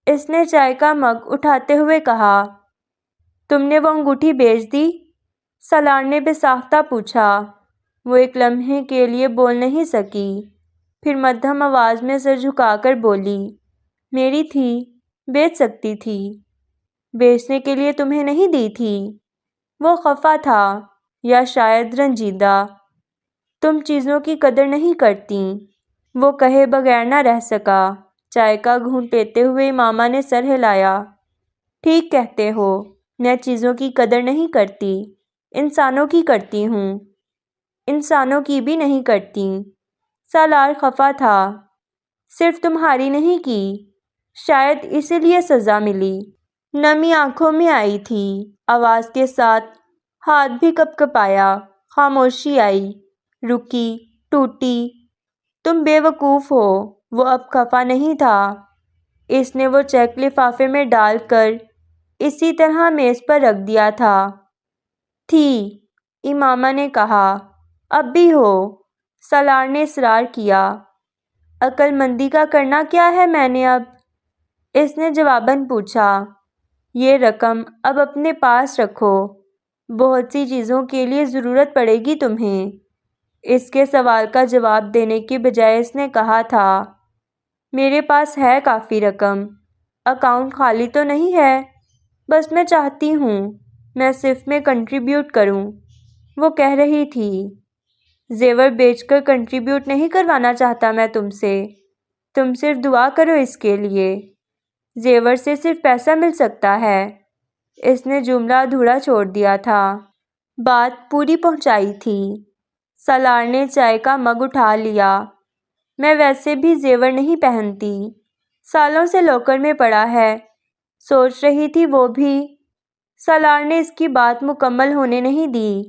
اس نے چائے کا مگ اٹھاتے ہوئے کہا، تم نے وہ انگوٹھی بیچ دی؟ سالار نے بے ساختہ پوچھا۔ وہ ایک لمحے کے لیے بول نہیں سکی، پھر مدھم آواز میں سر جھکا کر بولی، میری تھی، بیچ سکتی تھی۔ بیچنے کے لیے تمہیں نہیں دی تھی؟ وہ خفا تھا، یا شاید رنجیدہ۔ تم چیزوں کی قدر نہیں کرتیں۔ وہ کہے بغیر نہ رہ سکا۔ چائے کا گھونٹ لیتے ہوئے امامہ نے سر ہلایا۔ ٹھیک کہتے ہو، میں چیزوں کی قدر نہیں کرتی، انسانوں کی کرتی ہوں۔ انسانوں کی بھی نہیں کرتی۔ سالار خفا تھا۔ صرف تمہاری نہیں کی، شاید اسی لیے سزا ملی۔ نمی آنکھوں میں آئی تھی، آواز کے ساتھ ہاتھ بھی کپکپایا۔ خاموشی آئی، رکی، ٹوٹی۔ تم بے وقوف ہو۔ وہ اب خفا نہیں تھا۔ اس نے وہ چیک لفافے میں ڈال کر اسی طرح میز پر رکھ دیا تھا۔ تھی، امامہ نے کہا۔ اب بھی ہو، سالار نے اصرار کیا۔ عقل مندی کا کرنا کیا ہے میں نے اب؟ اس نے جواباً پوچھا۔ یہ رقم اب اپنے پاس رکھو، بہت سی چیزوں کے لیے ضرورت پڑے گی تمہیں۔ اس کے سوال کا جواب دینے کے بجائے اس نے کہا تھا، میرے پاس ہے کافی رقم، اکاؤنٹ خالی تو نہیں ہے، بس میں چاہتی ہوں میں صرف میں کنٹریبیوٹ کروں۔ وہ کہہ رہی تھی، زیور بیچ کر کنٹریبیوٹ نہیں کروانا چاہتا میں تم سے، تم صرف دعا کرو اس کے لیے۔ زیور سے صرف پیسہ مل سکتا ہے۔ اس نے جملہ ادھورا چھوڑ دیا تھا، بات پوری پہنچائی تھی۔ سالار نے چائے کا مگ اٹھا لیا۔ میں ویسے بھی زیور نہیں پہنتی، سالوں سے لاکر میں پڑا ہے، سوچ رہی تھی وہ بھی۔ سالار نے اس کی بات مکمل ہونے نہیں دی،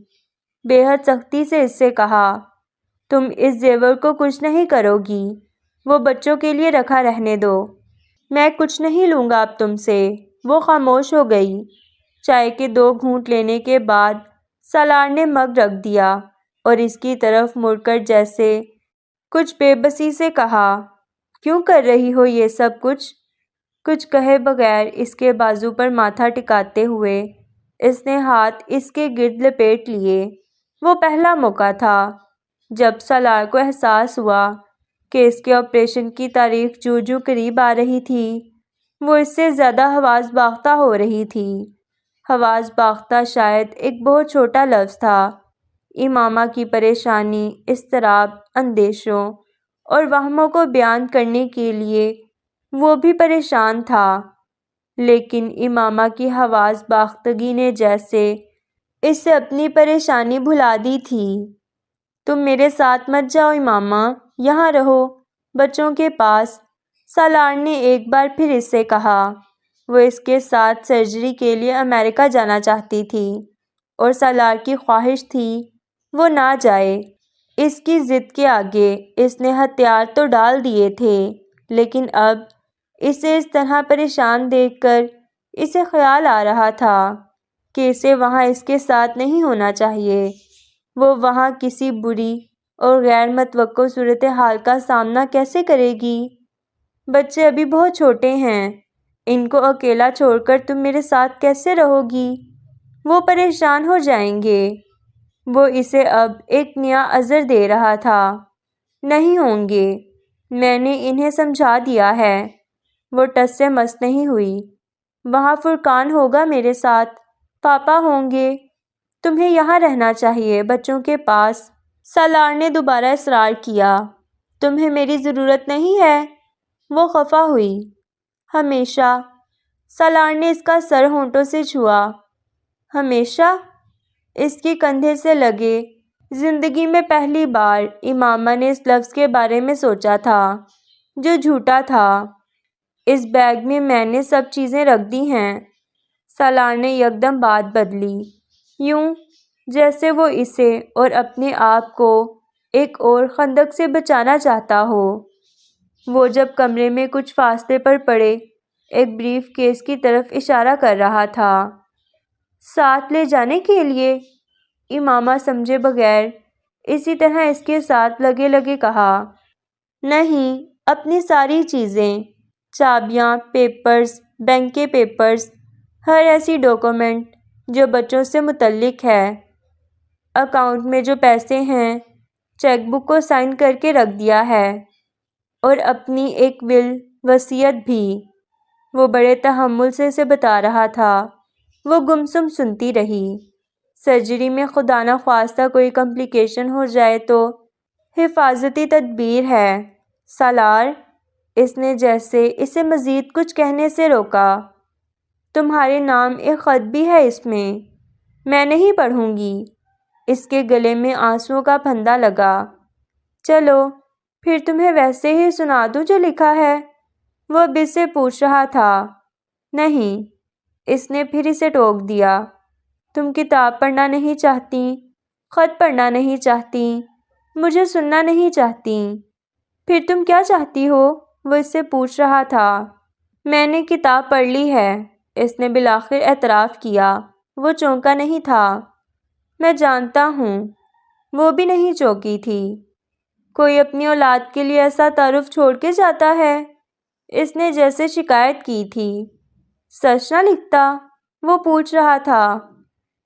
بے حد سختی سے اس سے کہا، تم اس زیور کو کچھ نہیں کرو گی، وہ بچوں کے لیے رکھا رہنے دو۔ میں کچھ نہیں لوں گا اب تم سے۔ وہ خاموش ہو گئی۔ چائے کے 2 گھونٹ لینے کے بعد سالار نے مگ رکھ دیا اور اس کی طرف مڑ کر جیسے کچھ بے بسی سے کہا، کیوں کر رہی ہو یہ سب کچھ؟ کچھ کہے بغیر اس کے بازو پر ماتھا ٹکاتے ہوئے اس نے ہاتھ اس کے گرد لپیٹ لیے۔ وہ پہلا موقع تھا جب سالار کو احساس ہوا کہ اس کے آپریشن کی تاریخ جوں جوں قریب آ رہی تھی وہ اس سے زیادہ حواس باختہ ہو رہی تھی۔ حواس باختہ شاید ایک بہت چھوٹا لفظ تھا۔ امامہ کی پریشانی، اضطراب، اندیشوں اور وہموں کو بیان کرنے کے لیے وہ بھی پریشان تھا، لیکن امامہ کی حواس باختگی نے جیسے اس سے اپنی پریشانی بھلا دی تھی۔ تم میرے ساتھ مت جاؤ امامہ، یہاں رہو بچوں کے پاس، سالار نے ایک بار پھر اس سے کہا۔ وہ اس کے ساتھ سرجری کے لیے امریکہ جانا چاہتی تھی اور سالار کی خواہش تھی وہ نہ جائے۔ اس کی ضد کے آگے اس نے ہتھیار تو ڈال دیے تھے، لیکن اب اسے اس طرح پریشان دیکھ کر اسے خیال آ رہا تھا کہ اسے وہاں اس کے ساتھ نہیں ہونا چاہیے۔ وہ وہاں کسی بری اور غیر متوقع صورتحال کا سامنا کیسے کرے گی؟ بچے ابھی بہت چھوٹے ہیں، ان کو اکیلا چھوڑ کر تم میرے ساتھ کیسے رہو گی؟ وہ پریشان ہو جائیں گے۔ وہ اسے اب ایک نیا عذر دے رہا تھا۔ نہیں ہوں گے، میں نے انہیں سمجھا دیا ہے۔ وہ ٹس سے مس نہیں ہوئی۔ وہاں فرقان ہوگا میرے ساتھ، پاپا ہوں گے، تمہیں یہاں رہنا چاہیے بچوں کے پاس۔ سالار نے دوبارہ اصرار کیا۔ تمہیں میری ضرورت نہیں ہے؟ وہ خفا ہوئی۔ ہمیشہ؟ سالار نے اس کا سر ہونٹوں سے چھوا۔ ہمیشہ؟ اس کے کندھے سے لگے۔ زندگی میں پہلی بار امامہ نے اس لفظ کے بارے میں سوچا تھا جو جھوٹا تھا۔ اس بیگ میں نے سب چیزیں رکھ دی ہیں۔ سالار نے یکدم بات بدلی، یوں جیسے وہ اسے اور اپنے آپ کو ایک اور خندق سے بچانا چاہتا ہو۔ وہ جب کمرے میں کچھ فاصلے پر پڑے ایک بریف کیس کی طرف اشارہ کر رہا تھا۔ ساتھ لے جانے کے لیے؟ امامہ سمجھے بغیر اسی طرح اس کے ساتھ لگے لگے کہا۔ نہیں، اپنی ساری چیزیں، چابیاں، پیپرز، بینک کے پیپرز، ہر ایسی ڈاکومنٹ جو بچوں سے متعلق ہے۔ اکاؤنٹ میں جو پیسے ہیں، چیک بک کو سائن کر کے رکھ دیا ہے، اور اپنی ایک ول وصیت بھی۔ وہ بڑے تحمل سے اسے بتا رہا تھا۔ وہ گمسم سنتی رہی۔ سرجری میں خدا نخواستہ کوئی کمپلیکیشن ہو جائے تو حفاظتی تدبیر ہے۔ سالار، اس نے جیسے اسے مزید کچھ کہنے سے روکا۔ تمہارے نام ایک خط بھی ہے اس میں نہیں پڑھوں گی۔ اس کے گلے میں آنسوؤں کا پھندا لگا۔ چلو پھر تمہیں ویسے ہی سنا دوں جو لکھا ہے؟ وہ اب اس سے پوچھ رہا تھا۔ نہیں، اس نے پھر اسے ٹوک دیا۔ تم کتاب پڑھنا نہیں چاہتی، خط پڑھنا نہیں چاہتی، مجھے سننا نہیں چاہتی، پھر تم کیا چاہتی ہو؟ وہ اس سے پوچھ رہا تھا۔ میں نے کتاب پڑھ لی ہے، اس نے بالآخر اعتراف کیا۔ وہ چونکا نہیں تھا۔ میں جانتا ہوں، وہ بھی نہیں چونکی تھی۔ کوئی اپنی اولاد کے لیے ایسا تعارف چھوڑ کے جاتا ہے؟ اس نے جیسے شکایت کی تھی۔ سچ نہ لکھتا؟ وہ پوچھ رہا تھا۔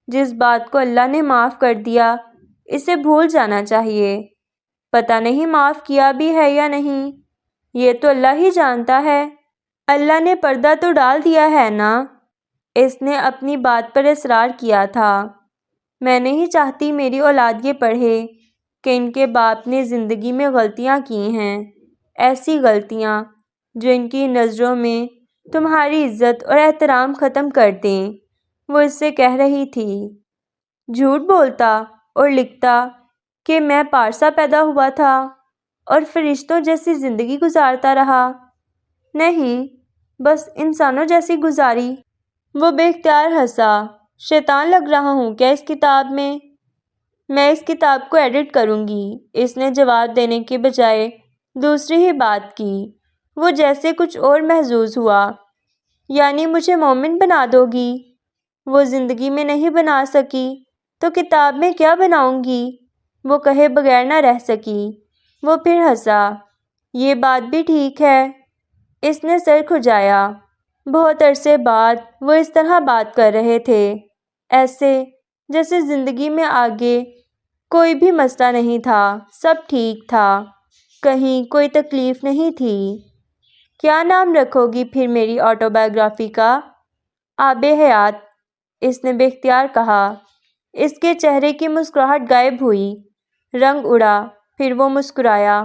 جس بات کو اللہ نے معاف کر دیا اسے بھول جانا چاہیے۔ پتہ نہیں معاف کیا بھی ہے یا نہیں، یہ تو اللہ ہی جانتا ہے۔ اللہ نے پردہ تو ڈال دیا ہے نا؟ اس نے اپنی بات پر اصرار کیا تھا۔ میں نہیں چاہتی میری اولاد یہ پڑھے کہ ان کے باپ نے زندگی میں غلطیاں کی ہیں، ایسی غلطیاں جو ان کی نظروں میں تمہاری عزت اور احترام ختم کر دیں۔ وہ اس سے کہہ رہی تھی۔ جھوٹ بولتا اور لکھتا کہ میں پارسا پیدا ہوا تھا اور فرشتوں جیسی زندگی گزارتا رہا؟ نہیں، بس انسانوں جیسی گزاری۔ وہ بے اختیار ہنسا۔ شیطان لگ رہا ہوں کیا اس کتاب میں؟ میں اس کتاب کو ایڈٹ کروں گی، اس نے جواب دینے کے بجائے دوسری ہی بات کی۔ وہ جیسے کچھ اور محظوظ ہوا۔ یعنی مجھے مومن بنا دو گی؟ وہ زندگی میں نہیں بنا سکی تو کتاب میں کیا بناؤں گی؟ وہ کہے بغیر نہ رہ سکی۔ وہ پھر ہنسا۔ یہ بات بھی ٹھیک ہے۔ اس نے سر کھجایا۔ بہت عرصے بعد وہ اس طرح بات کر رہے تھے، ایسے جیسے زندگی میں آگے کوئی بھی مسئلہ نہیں تھا، سب ٹھیک تھا، کہیں کوئی تکلیف نہیں تھی۔ کیا نام رکھو گی پھر میری آٹو بایوگرافی کا؟ آب حیات، اس نے بے اختیار کہا۔ اس کے چہرے کی مسکراہٹ غائب ہوئی، رنگ اڑا، پھر وہ مسکرایا۔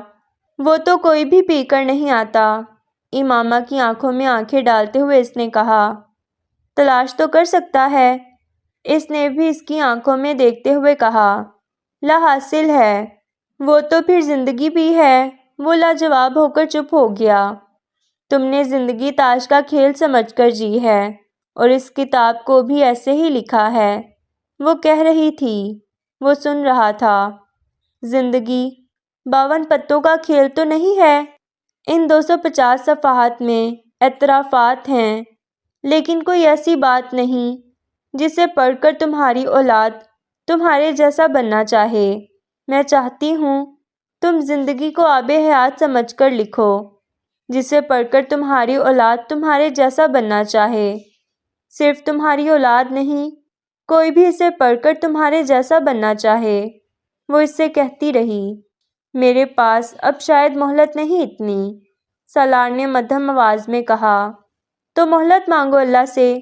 وہ تو کوئی بھی پی کر نہیں آتا۔ امامہ کی آنکھوں میں آنکھیں ڈالتے ہوئے اس نے کہا۔ تلاش تو کر سکتا ہے، اس نے بھی اس کی آنکھوں میں دیکھتے ہوئے کہا۔ لا حاصل ہے، وہ تو پھر زندگی بھی ہے۔ وہ لاجواب ہو کر چپ ہو گیا۔ تم نے زندگی تاش کا کھیل سمجھ کر جی ہے، اور اس کتاب کو بھی ایسے ہی لکھا ہے۔ وہ کہہ رہی تھی، وہ سن رہا تھا۔ زندگی 52 پتوں کا کھیل تو نہیں ہے۔ ان 250 صفحات میں اعترافات ہیں، لیکن کوئی ایسی بات نہیں جسے پڑھ کر تمہاری اولاد تمہارے جیسا بننا چاہے۔ میں چاہتی ہوں تم زندگی کو آب حیات سمجھ کر لکھو، جسے پڑھ کر تمہاری اولاد تمہارے جیسا بننا چاہے۔ صرف تمہاری اولاد نہیں، کوئی بھی اسے پڑھ کر تمہارے جیسا بننا چاہے۔ وہ اس سے کہتی رہی، میرے پاس اب شاید مہلت نہیں اتنی۔ سالار نے مدھم آواز میں کہا، تو مہلت مانگو اللہ سے،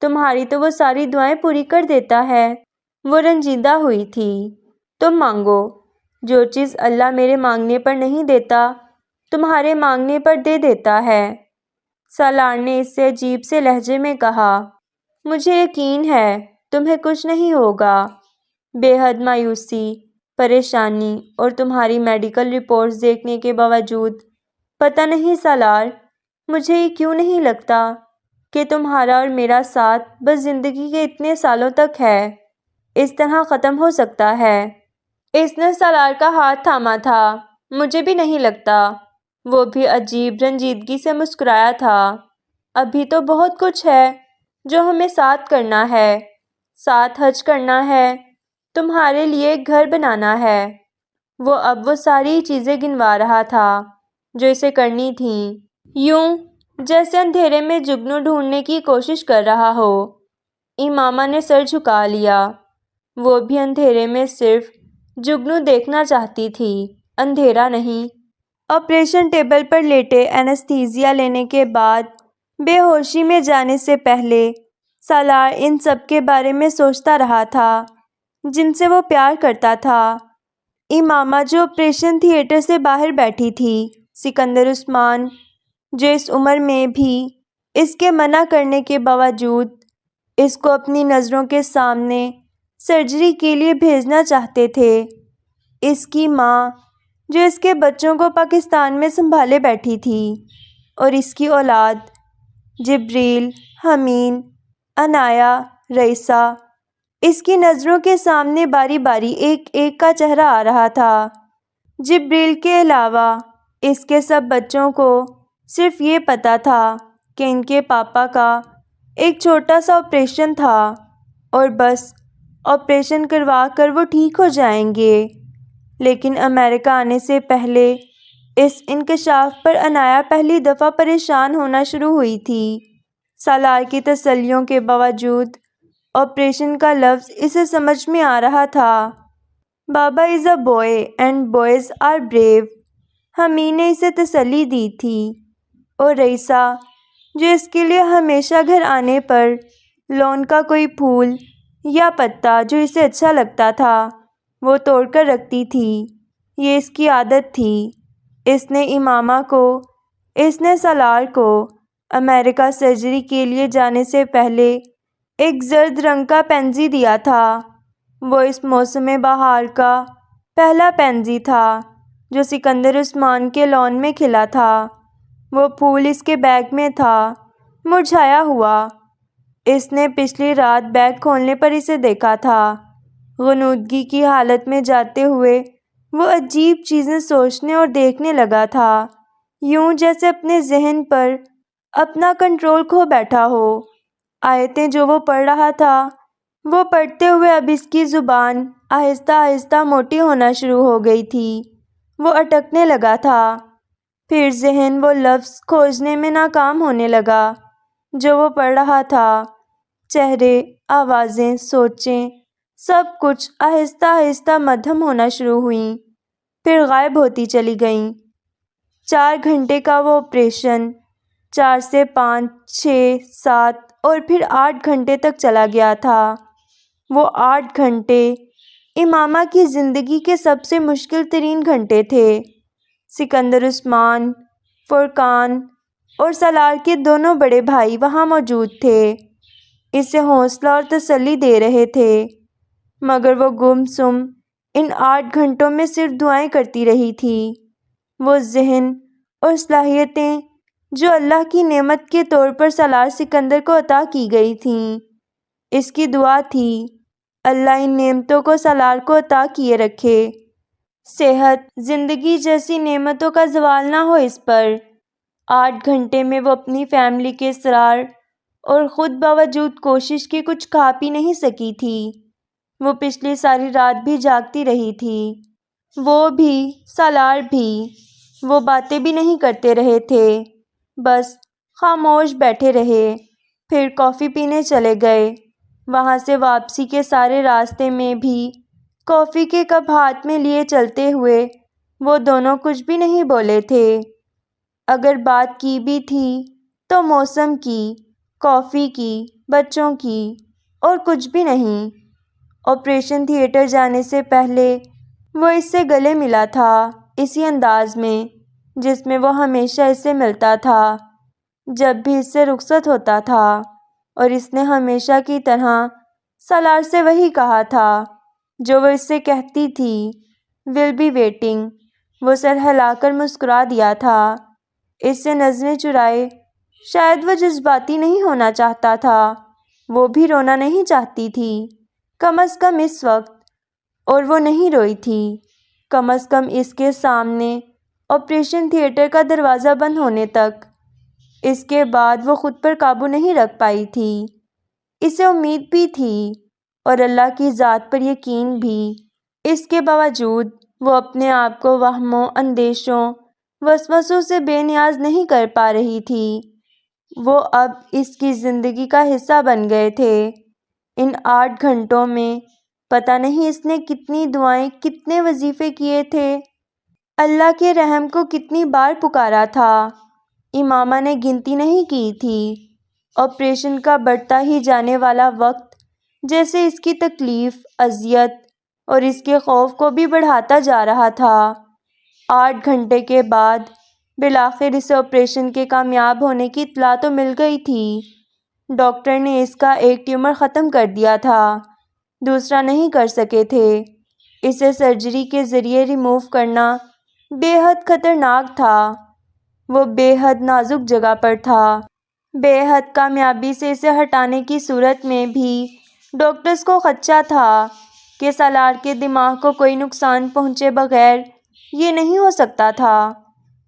تمہاری تو وہ ساری دعائیں پوری کر دیتا ہے۔ وہ رنجیدہ ہوئی تھی۔ تم مانگو، جو چیز اللہ میرے مانگنے پر نہیں دیتا، تمہارے مانگنے پر دے دیتا ہے۔ سالار نے اس سے عجیب سے لہجے میں کہا، مجھے یقین ہے تمہیں کچھ نہیں ہوگا۔ بے حد مایوسی، پریشانی اور تمہاری میڈیکل رپورٹس دیکھنے کے باوجود، پتہ نہیں سالار، مجھے یہ کیوں نہیں لگتا کہ تمہارا اور میرا ساتھ بس زندگی کے اتنے سالوں تک ہے، اس طرح ختم ہو سکتا ہے۔ اس نے سالار کا ہاتھ تھاما تھا۔ مجھے بھی نہیں لگتا۔ وہ بھی عجیب رنجیدگی سے مسکرایا تھا۔ ابھی تو بہت کچھ ہے جو ہمیں ساتھ کرنا ہے۔ ساتھ حج کرنا ہے، تمہارے لیے ایک گھر بنانا ہے۔ وہ اب وہ ساری چیزیں گنوا رہا تھا جو اسے کرنی تھیں، یوں جیسے اندھیرے میں جگنو ڈھونڈنے کی کوشش کر رہا ہو۔ امامہ نے سر جھکا لیا۔ وہ بھی اندھیرے میں صرف جگنو دیکھنا چاہتی تھی، اندھیرا نہیں۔ آپریشن ٹیبل پر لیٹے اینستھیزیا لینے کے بعد بے ہوشی میں جانے سے پہلے سالار ان سب کے بارے میں سوچتا رہا تھا جن سے وہ پیار کرتا تھا۔ امامہ جو آپریشن تھیٹر سے باہر بیٹھی تھی، سکندر عثمان جو اس عمر میں بھی اس کے منع کرنے کے باوجود اس کو اپنی نظروں کے سامنے سرجری کے لیے بھیجنا چاہتے تھے، اس کی ماں جو اس کے بچوں کو پاکستان میں سنبھالے بیٹھی تھی، اور اس کی اولاد جبریل، حمین، عنایہ، رئیسہ، اس کی نظروں کے سامنے باری باری ایک ایک کا چہرہ آ رہا تھا۔ جبریل کے علاوہ اس کے سب بچوں کو صرف یہ پتہ تھا کہ ان کے پاپا کا ایک چھوٹا سا آپریشن تھا، اور بس آپریشن کروا کر وہ ٹھیک ہو جائیں گے۔ لیکن امریکہ آنے سے پہلے اس انکشاف پر عنایہ پہلی دفعہ پریشان ہونا شروع ہوئی تھی۔ سالار کی تسلیوں کے باوجود آپریشن کا لفظ اسے سمجھ میں آ رہا تھا۔ Baba is a boy and boys are brave, Hamid نے اسے تسلی دی تھی، اور رئیسہ جو اس کے لیے ہمیشہ گھر آنے پر لون کا کوئی پھول یا پتا جو اسے اچھا لگتا تھا وہ توڑ کر رکھتی تھی۔ یہ اس کی عادت تھی۔ اس نے امامہ کو، اس نے سالار کو امریکہ سرجری کے لیے جانے سے پہلے ایک زرد رنگ کا پینزی دیا تھا۔ وہ اس موسم بہار کا پہلا پینزی تھا جو سکندر عثمان کے لان میں کھلا تھا۔ وہ پھول اس کے بیگ میں تھا، مرجھایا ہوا۔ اس نے پچھلی رات بیگ کھولنے پر اسے دیکھا تھا۔ غنودگی کی حالت میں جاتے ہوئے وہ عجیب چیزیں سوچنے اور دیکھنے لگا تھا، یوں جیسے اپنے ذہن پر اپنا کنٹرول کھو بیٹھا ہو۔ آیتیں جو وہ پڑھ رہا تھا، وہ پڑھتے ہوئے اب اس کی زبان آہستہ آہستہ موٹی ہونا شروع ہو گئی تھی۔ وہ اٹکنے لگا تھا، پھر ذہن وہ لفظ کھوجنے میں ناکام ہونے لگا جو وہ پڑھ رہا تھا، چہرے، آوازیں، سوچیں، سب کچھ آہستہ آہستہ مدھم ہونا شروع ہوئیں، پھر غائب ہوتی چلی گئیں۔ 4 گھنٹے کا وہ آپریشن 4 سے 5، 6، 7 اور پھر 8 گھنٹے تک چلا گیا تھا۔ وہ 8 گھنٹے امامہ کی زندگی کے سب سے مشکل ترین گھنٹے تھے۔ سکندر عثمان، فرقان اور سالار کے دونوں بڑے بھائی وہاں موجود تھے، اسے حوصلہ اور تسلی دے رہے تھے، مگر وہ گم سم ان 8 گھنٹوں میں صرف دعائیں کرتی رہی تھی۔ وہ ذہن اور صلاحیتیں جو اللہ کی نعمت کے طور پر سالار سکندر کو عطا کی گئی تھیں، اس کی دعا تھی اللہ ان نعمتوں کو سالار کو عطا کیے رکھے، صحت، زندگی جیسی نعمتوں کا زوال نہ ہو اس پر۔ 8 گھنٹے میں وہ اپنی فیملی کے اصرار اور خود باوجود کوشش کے کچھ کھا پی نہیں سکی تھی۔ وہ پچھلی ساری رات بھی جاگتی رہی تھی، وہ بھی، سالار بھی۔ وہ باتیں بھی نہیں کرتے رہے تھے، بس خاموش بیٹھے رہے، پھر کافی پینے چلے گئے۔ وہاں سے واپسی کے سارے راستے میں بھی کافی کے کپ ہاتھ میں لیے چلتے ہوئے وہ دونوں کچھ بھی نہیں بولے تھے۔ اگر بات کی بھی تھی تو موسم کی، کافی کی، بچوں کی، اور کچھ بھی نہیں۔ آپریشن تھیٹر جانے سے پہلے وہ اس سے گلے ملا تھا، اسی انداز میں جس میں وہ ہمیشہ اس سے ملتا تھا جب بھی اس سے رخصت ہوتا تھا، اور اس نے ہمیشہ کی طرح سالار سے وہی کہا تھا جو وہ اس سے کہتی تھی، "ول بی ویٹنگ"۔ وہ سر ہلا کر مسکرا دیا تھا، اس سے نظریں چرائے۔ شاید وہ جذباتی نہیں ہونا چاہتا تھا، وہ بھی رونا نہیں چاہتی تھی، کم از کم اس وقت، اور وہ نہیں روئی تھی، کم از کم اس کے سامنے آپریشن تھیٹر کا دروازہ بند ہونے تک۔ اس کے بعد وہ خود پر قابو نہیں رکھ پائی تھی۔ اسے امید بھی تھی اور اللہ کی ذات پر یقین بھی، اس کے باوجود وہ اپنے آپ کو وہموں، اندیشوں، وسوسوں سے بے نیاز نہیں کر پا رہی تھی۔ وہ اب اس کی زندگی کا حصہ بن گئے تھے۔ ان 8 گھنٹوں میں پتہ نہیں اس نے کتنی دعائیں، کتنے وظیفے کیے تھے، اللہ کے رحم کو کتنی بار پکارا تھا، امامہ نے گنتی نہیں کی تھی۔ آپریشن کا بڑھتا ہی جانے والا وقت جیسے اس کی تکلیف، اذیت اور اس کے خوف کو بھی بڑھاتا جا رہا تھا۔ 8 گھنٹے کے بعد بالآخر اسے آپریشن کے کامیاب ہونے کی اطلاع تو مل گئی تھی۔ ڈاکٹر نے اس کا ایک ٹیومر ختم کر دیا تھا، دوسرا نہیں کر سکے تھے۔ اسے سرجری کے ذریعے ریموو کرنا بے حد خطرناک تھا، وہ بے حد نازک جگہ پر تھا۔ بے حد کامیابی سے اسے ہٹانے کی صورت میں بھی ڈاکٹرز کو خدشہ تھا کہ سالار کے دماغ کو کوئی نقصان پہنچے بغیر یہ نہیں ہو سکتا تھا۔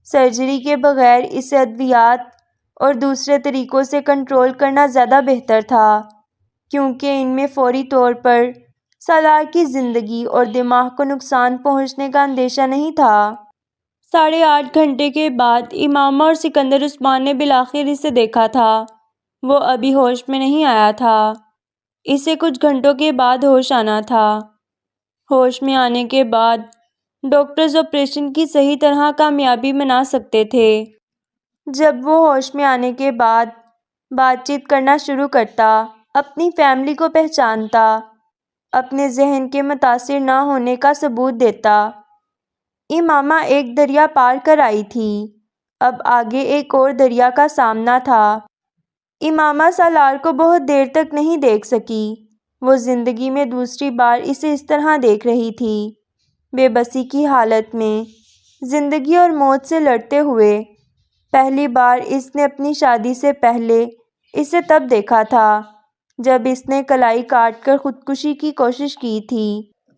سرجری کے بغیر اسے ادویات اور دوسرے طریقوں سے کنٹرول کرنا زیادہ بہتر تھا، کیونکہ ان میں فوری طور پر سالار کی زندگی اور دماغ کو نقصان پہنچنے کا اندیشہ نہیں تھا۔ 8.5 گھنٹے کے بعد امامہ اور سکندر عثمان نے بالآخر اسے دیکھا تھا۔ وہ ابھی ہوش میں نہیں آیا تھا، اسے کچھ گھنٹوں کے بعد ہوش آنا تھا۔ ہوش میں آنے کے بعد ڈاکٹرز آپریشن کی صحیح طرح کامیابی منا سکتے تھے۔ جب وہ ہوش میں آنے کے بعد بات چیت کرنا شروع کرتا، اپنی فیملی کو پہچانتا، اپنے ذہن کے متاثر نہ ہونے کا ثبوت دیتا۔ امامہ ایک دریا پار کر آئی تھی، اب آگے ایک اور دریا کا سامنا تھا۔ امامہ سالار کو بہت دیر تک نہیں دیکھ سکی، وہ زندگی میں دوسری بار اسے اس طرح دیکھ رہی تھی، بے بسی کی حالت میں، زندگی اور موت سے لڑتے ہوئے۔ پہلی بار اس نے اپنی شادی سے پہلے اسے تب دیکھا تھا جب اس نے کلائی کاٹ کر خودکشی کی کوشش کی تھی،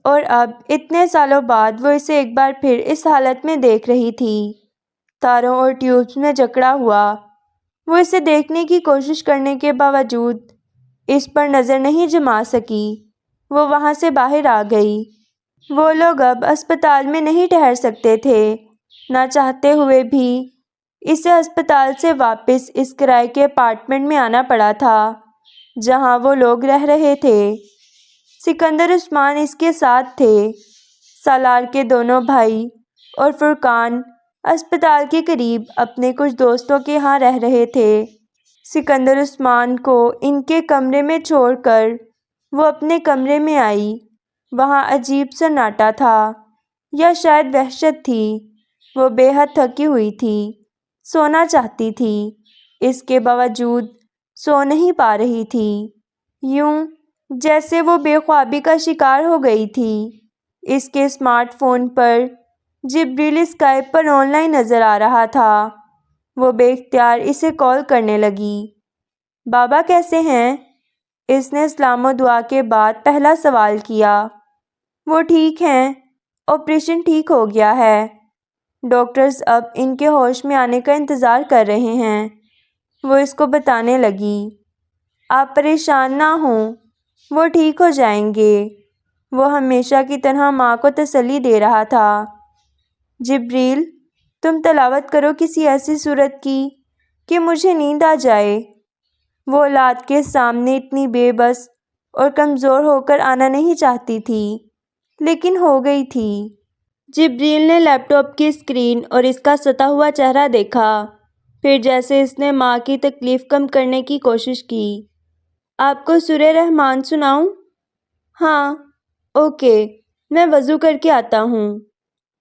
اور اب اتنے سالوں بعد وہ اسے ایک بار پھر اس حالت میں دیکھ رہی تھی، تاروں اور ٹیوبز میں جکڑا ہوا۔ وہ اسے دیکھنے کی کوشش کرنے کے باوجود اس پر نظر نہیں جما سکی، وہ وہاں سے باہر آ گئی۔ وہ لوگ اب اسپتال میں نہیں ٹھہر سکتے تھے، نہ چاہتے ہوئے بھی۔ اسے ہسپتال سے واپس اس کرائے کے اپارٹمنٹ میں آنا پڑا تھا جہاں وہ لوگ رہ رہے تھے۔ سکندر عثمان اس کے ساتھ تھے۔ سالار کے دونوں بھائی اور فرقان ہسپتال کے قریب اپنے کچھ دوستوں کے ہاں رہ رہے تھے۔ سکندر عثمان کو ان کے کمرے میں چھوڑ کر وہ اپنے کمرے میں آئی۔ وہاں عجیب سناٹا تھا، یا شاید وحشت تھی۔ وہ بے حد تھکی ہوئی تھی، سونا چاہتی تھی، اس کے باوجود سو نہیں پا رہی تھی، یوں جیسے وہ بے خوابی کا شکار ہو گئی تھی۔ اس کے اسمارٹ فون پر جبریل اسکائپ پر آن لائن نظر آ رہا تھا۔ وہ بے اختیار اسے کال کرنے لگی۔ بابا کیسے ہیں؟ اس نے سلام و دعا کے بعد پہلا سوال کیا۔ وہ ٹھیک ہیں، آپریشن ٹھیک ہو گیا ہے۔ ڈاکٹرز اب ان کے ہوش میں آنے کا انتظار کر رہے ہیں، وہ اس کو بتانے لگی۔ آپ پریشان نہ ہوں، وہ ٹھیک ہو جائیں گے۔ وہ ہمیشہ کی طرح ماں کو تسلی دے رہا تھا۔ جبریل، تم تلاوت کرو کسی ایسی صورت کی کہ مجھے نیند آ جائے۔ وہ اولاد کے سامنے اتنی بے بس اور کمزور ہو کر آنا نہیں چاہتی تھی، لیکن ہو گئی تھی۔ جبریل نے لیپ ٹاپ کی اسکرین اور اس کا ستا ہوا چہرہ دیکھا، پھر جیسے اس نے ماں کی تکلیف کم کرنے کی کوشش کی۔ آپ کو سورہ رحمان سناؤں؟ ہاں، اوکے، میں وضو کر کے آتا ہوں۔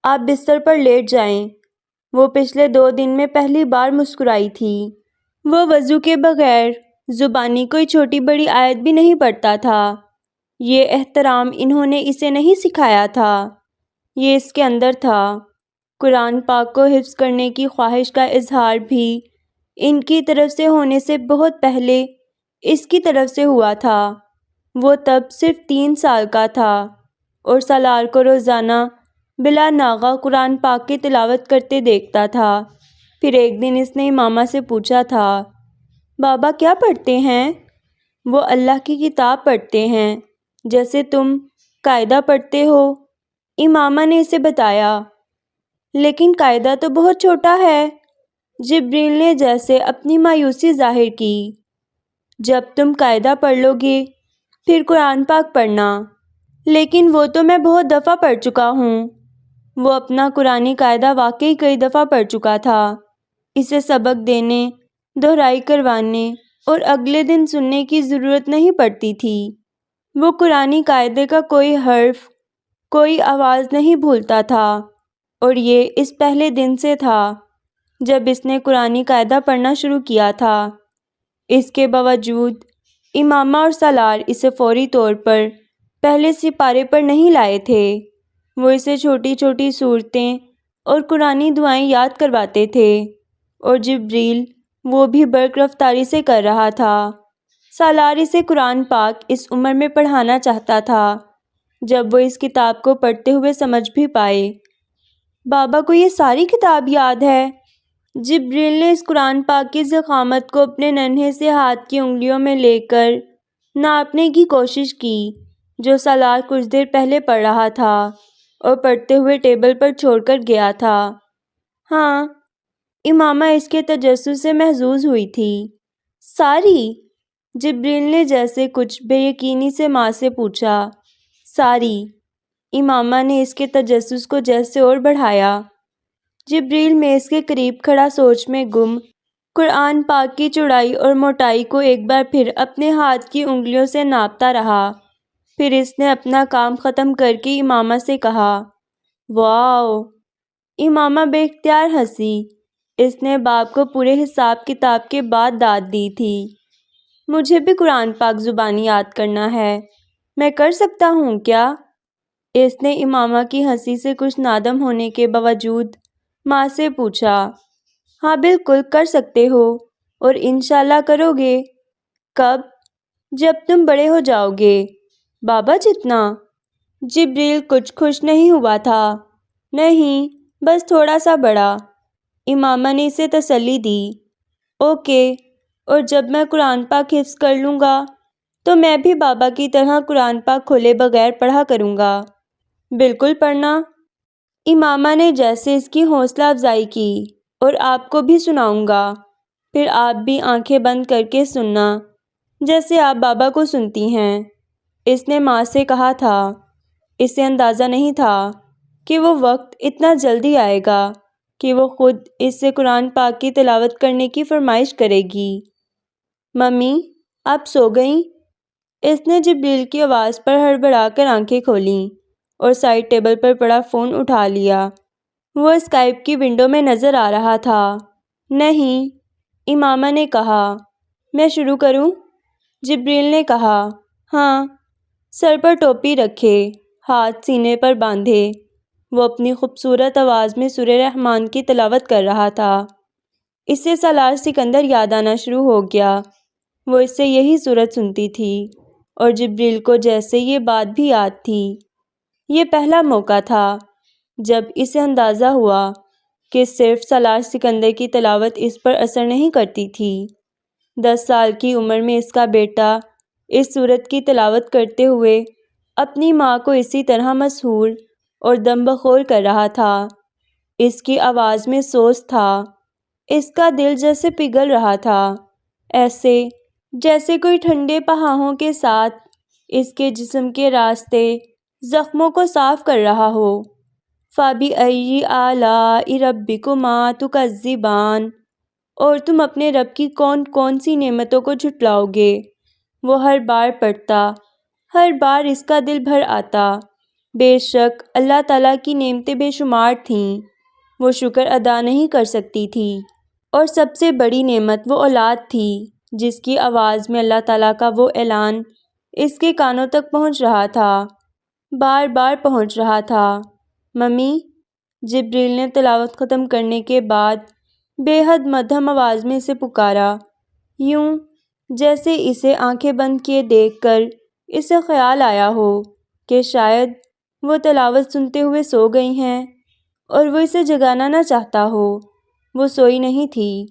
آپ بستر پر لیٹ جائیں۔ وہ پچھلے 2 دن میں پہلی بار مسکرائی تھی۔ وہ وضو کے بغیر زبانی کوئی چھوٹی بڑی آیت بھی نہیں پڑھتا تھا۔ یہ احترام انہوں نے اسے نہیں سکھایا تھا، یہ اس کے اندر تھا۔ قرآن پاک کو حفظ کرنے کی خواہش کا اظہار بھی ان کی طرف سے ہونے سے بہت پہلے اس کی طرف سے ہوا تھا۔ وہ تب صرف 3 سال کا تھا اور سالار کو روزانہ بلا ناغہ قرآن پاک کی تلاوت کرتے دیکھتا تھا۔ پھر ایک دن اس نے امامہ سے پوچھا تھا، بابا کیا پڑھتے ہیں؟ وہ اللہ کی کتاب پڑھتے ہیں، جیسے تم قاعدہ پڑھتے ہو۔ امامہ نے اسے بتایا۔ لیکن قاعدہ تو بہت چھوٹا ہے۔ جبریل نے جیسے اپنی مایوسی ظاہر کی۔ جب تم قاعدہ پڑھ لو گے پھر قرآن پاک پڑھنا۔ لیکن وہ تو میں بہت دفعہ پڑھ چکا ہوں۔ وہ اپنا قرآنی قاعدہ واقعی کئی دفعہ پڑھ چکا تھا۔ اسے سبق دینے، دہرائی کروانے اور اگلے دن سننے کی ضرورت نہیں پڑتی تھی۔ وہ قرآنی قاعدے کا کوئی حرف، کوئی آواز نہیں بھولتا تھا، اور یہ اس پہلے دن سے تھا جب اس نے قرآنی قاعدہ پڑھنا شروع کیا تھا۔ اس کے باوجود امامہ اور سالار اسے فوری طور پر پہلے سپارے پر نہیں لائے تھے۔ وہ اسے چھوٹی چھوٹی صورتیں اور قرآنی دعائیں یاد کرواتے تھے، اور جبریل وہ بھی برق رفتاری سے کر رہا تھا۔ سالار اسے قرآن پاک اس عمر میں پڑھانا چاہتا تھا جب وہ اس کتاب کو پڑھتے ہوئے سمجھ بھی پائے۔ بابا کو یہ ساری کتاب یاد ہے؟ جبریل نے اس قرآن پاک کی ضخامت کو اپنے ننھے سے ہاتھ کی انگلیوں میں لے کر ناپنے کی کوشش کی جو سالار کچھ دیر پہلے پڑھ رہا تھا اور پڑھتے ہوئے ٹیبل پر چھوڑ کر گیا تھا۔ ہاں، امامہ اس کے تجسس سے محظوظ ہوئی تھی۔ ساری؟ جبریل نے جیسے کچھ بے یقینی سے ماں سے پوچھا۔ ساری۔ امامہ نے اس کے تجسس کو جیسے اور بڑھایا۔ جبریل میز کے قریب کھڑا سوچ میں گم قرآن پاک کی چوڑائی اور موٹائی کو ایک بار پھر اپنے ہاتھ کی انگلیوں سے ناپتا رہا۔ پھر اس نے اپنا کام ختم کر کے امامہ سے کہا، واو! امامہ بے اختیار ہنسی۔ اس نے باپ کو پورے حساب کتاب کے بعد داد دی تھی۔ مجھے بھی قرآن پاک زبانی یاد کرنا ہے، میں کر سکتا ہوں کیا؟ اس نے امامہ کی ہنسی سے کچھ نادم ہونے کے باوجود ماں سے پوچھا۔ ہاں بالکل کر سکتے ہو، اور انشاءاللہ کرو گے۔ کب؟ جب تم بڑے ہو جاؤ گے۔ بابا جتنا؟ جبریل کچھ خوش نہیں ہوا تھا۔ نہیں، بس تھوڑا سا بڑا۔ امامہ نے اسے تسلی دی۔ اوکے، اور جب میں قرآن پاک حفظ کر لوں گا تو میں بھی بابا کی طرح قرآن پاک کھولے بغیر پڑھا کروں گا۔ بالکل پڑھنا۔ امامہ نے جیسے اس کی حوصلہ افزائی کی۔ اور آپ کو بھی سناؤں گا، پھر آپ بھی آنکھیں بند کر کے سننا جیسے آپ بابا کو سنتی ہیں۔ اس نے ماں سے کہا تھا۔ اسے اندازہ نہیں تھا کہ وہ وقت اتنا جلدی آئے گا کہ وہ خود اس سے قرآن پاک کی تلاوت کرنے کی فرمائش کرے گی۔ ممی، آپ سو گئیں؟ اس نے جبریل کی آواز پر ہڑبڑا کر آنکھیں کھولیں اور سائڈ ٹیبل پر پڑا فون اٹھا لیا۔ وہ اسکائپ کی ونڈو میں نظر آ رہا تھا۔ نہیں، امامہ نے کہا۔ میں شروع کروں؟ جبریل نے کہا۔ ہاں۔ سر پر ٹوپی رکھے، ہاتھ سینے پر باندھے، وہ اپنی خوبصورت آواز میں سورہ رحمان کی تلاوت کر رہا تھا۔ اسے سالار سکندر یاد آنا شروع ہو گیا۔ وہ اس سے یہی سورت سنتی تھی اور جبریل کو جیسے یہ بات بھی یاد تھی۔ یہ پہلا موقع تھا جب اسے اندازہ ہوا کہ صرف سالار سکندر کی تلاوت اس پر اثر نہیں کرتی تھی۔ 10 سال کی عمر میں اس کا بیٹا اس سورت کی تلاوت کرتے ہوئے اپنی ماں کو اسی طرح مسحور اور دم بخور کر رہا تھا۔ اس کی آواز میں سوز تھا، اس کا دل جیسے پگھل رہا تھا، ایسے جیسے کوئی ٹھنڈے پہاڑوں کے ساتھ اس کے جسم کے راستے زخموں کو صاف کر رہا ہو۔ فَبِأَيِّ آلَاءِ رَبِّكُمَا تُكَذِّبَانِ، اور تم اپنے رب کی کون کون سی نعمتوں کو جھٹلاؤ گے؟ وہ ہر بار پڑھتا، ہر بار اس کا دل بھر آتا۔ بے شک اللہ تعالیٰ کی نعمتیں بے شمار تھیں، وہ شکر ادا نہیں کر سکتی تھی، اور سب سے بڑی نعمت وہ اولاد تھی جس کی آواز میں اللہ تعالیٰ کا وہ اعلان اس کے کانوں تک پہنچ رہا تھا، بار بار پہنچ رہا تھا۔ ممی، جبریل نے تلاوت ختم کرنے کے بعد بے حد مدھم آواز میں اسے پکارا، یوں جیسے اسے آنکھیں بند کیے دیکھ کر اسے خیال آیا ہو کہ شاید وہ تلاوت سنتے ہوئے سو گئی ہیں اور وہ اسے جگانا نہ چاہتا ہو۔ وہ سوئی نہیں تھی،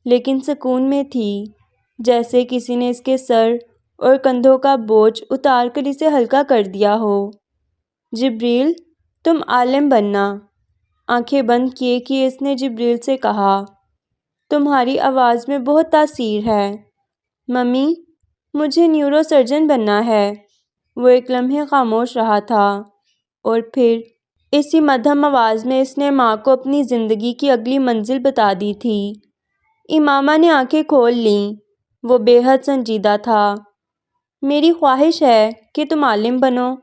لیکن سکون میں تھی، جیسے کسی نے اس کے سر اور کندھوں کا بوجھ اتار کر اسے ہلکا کر دیا ہو۔ جبریل، تم عالم بننا، آنکھیں بند کیے کہ اس نے جبریل سے کہا، تمہاری آواز میں بہت تاثیر ہے۔ ممی، مجھے نیورو سرجن بننا ہے۔ وہ ایک لمحے خاموش رہا تھا اور پھر اسی مدھم آواز میں اس نے ماں کو اپنی زندگی کی اگلی منزل بتا دی تھی۔ امامہ نے آنکھیں کھول لیں، وہ بے حد سنجیدہ تھا۔ میری خواہش ہے کہ تم عالم بنو،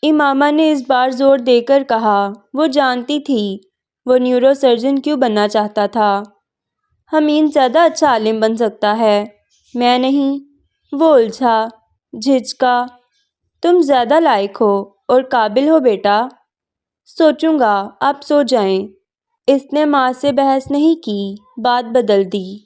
امامہ نے اس بار زور دے کر کہا۔ وہ جانتی تھی وہ نیورو سرجن کیوں بننا چاہتا تھا۔ حمید زیادہ اچھا عالم بن سکتا ہے، میں نہیں۔ وہ الجھا، جھجکا۔ تم زیادہ لائق ہو اور قابل ہو بیٹا۔ سوچوں گا، آپ سو جائیں۔ اس نے ماں سے بحث نہیں کی، بات بدل دی۔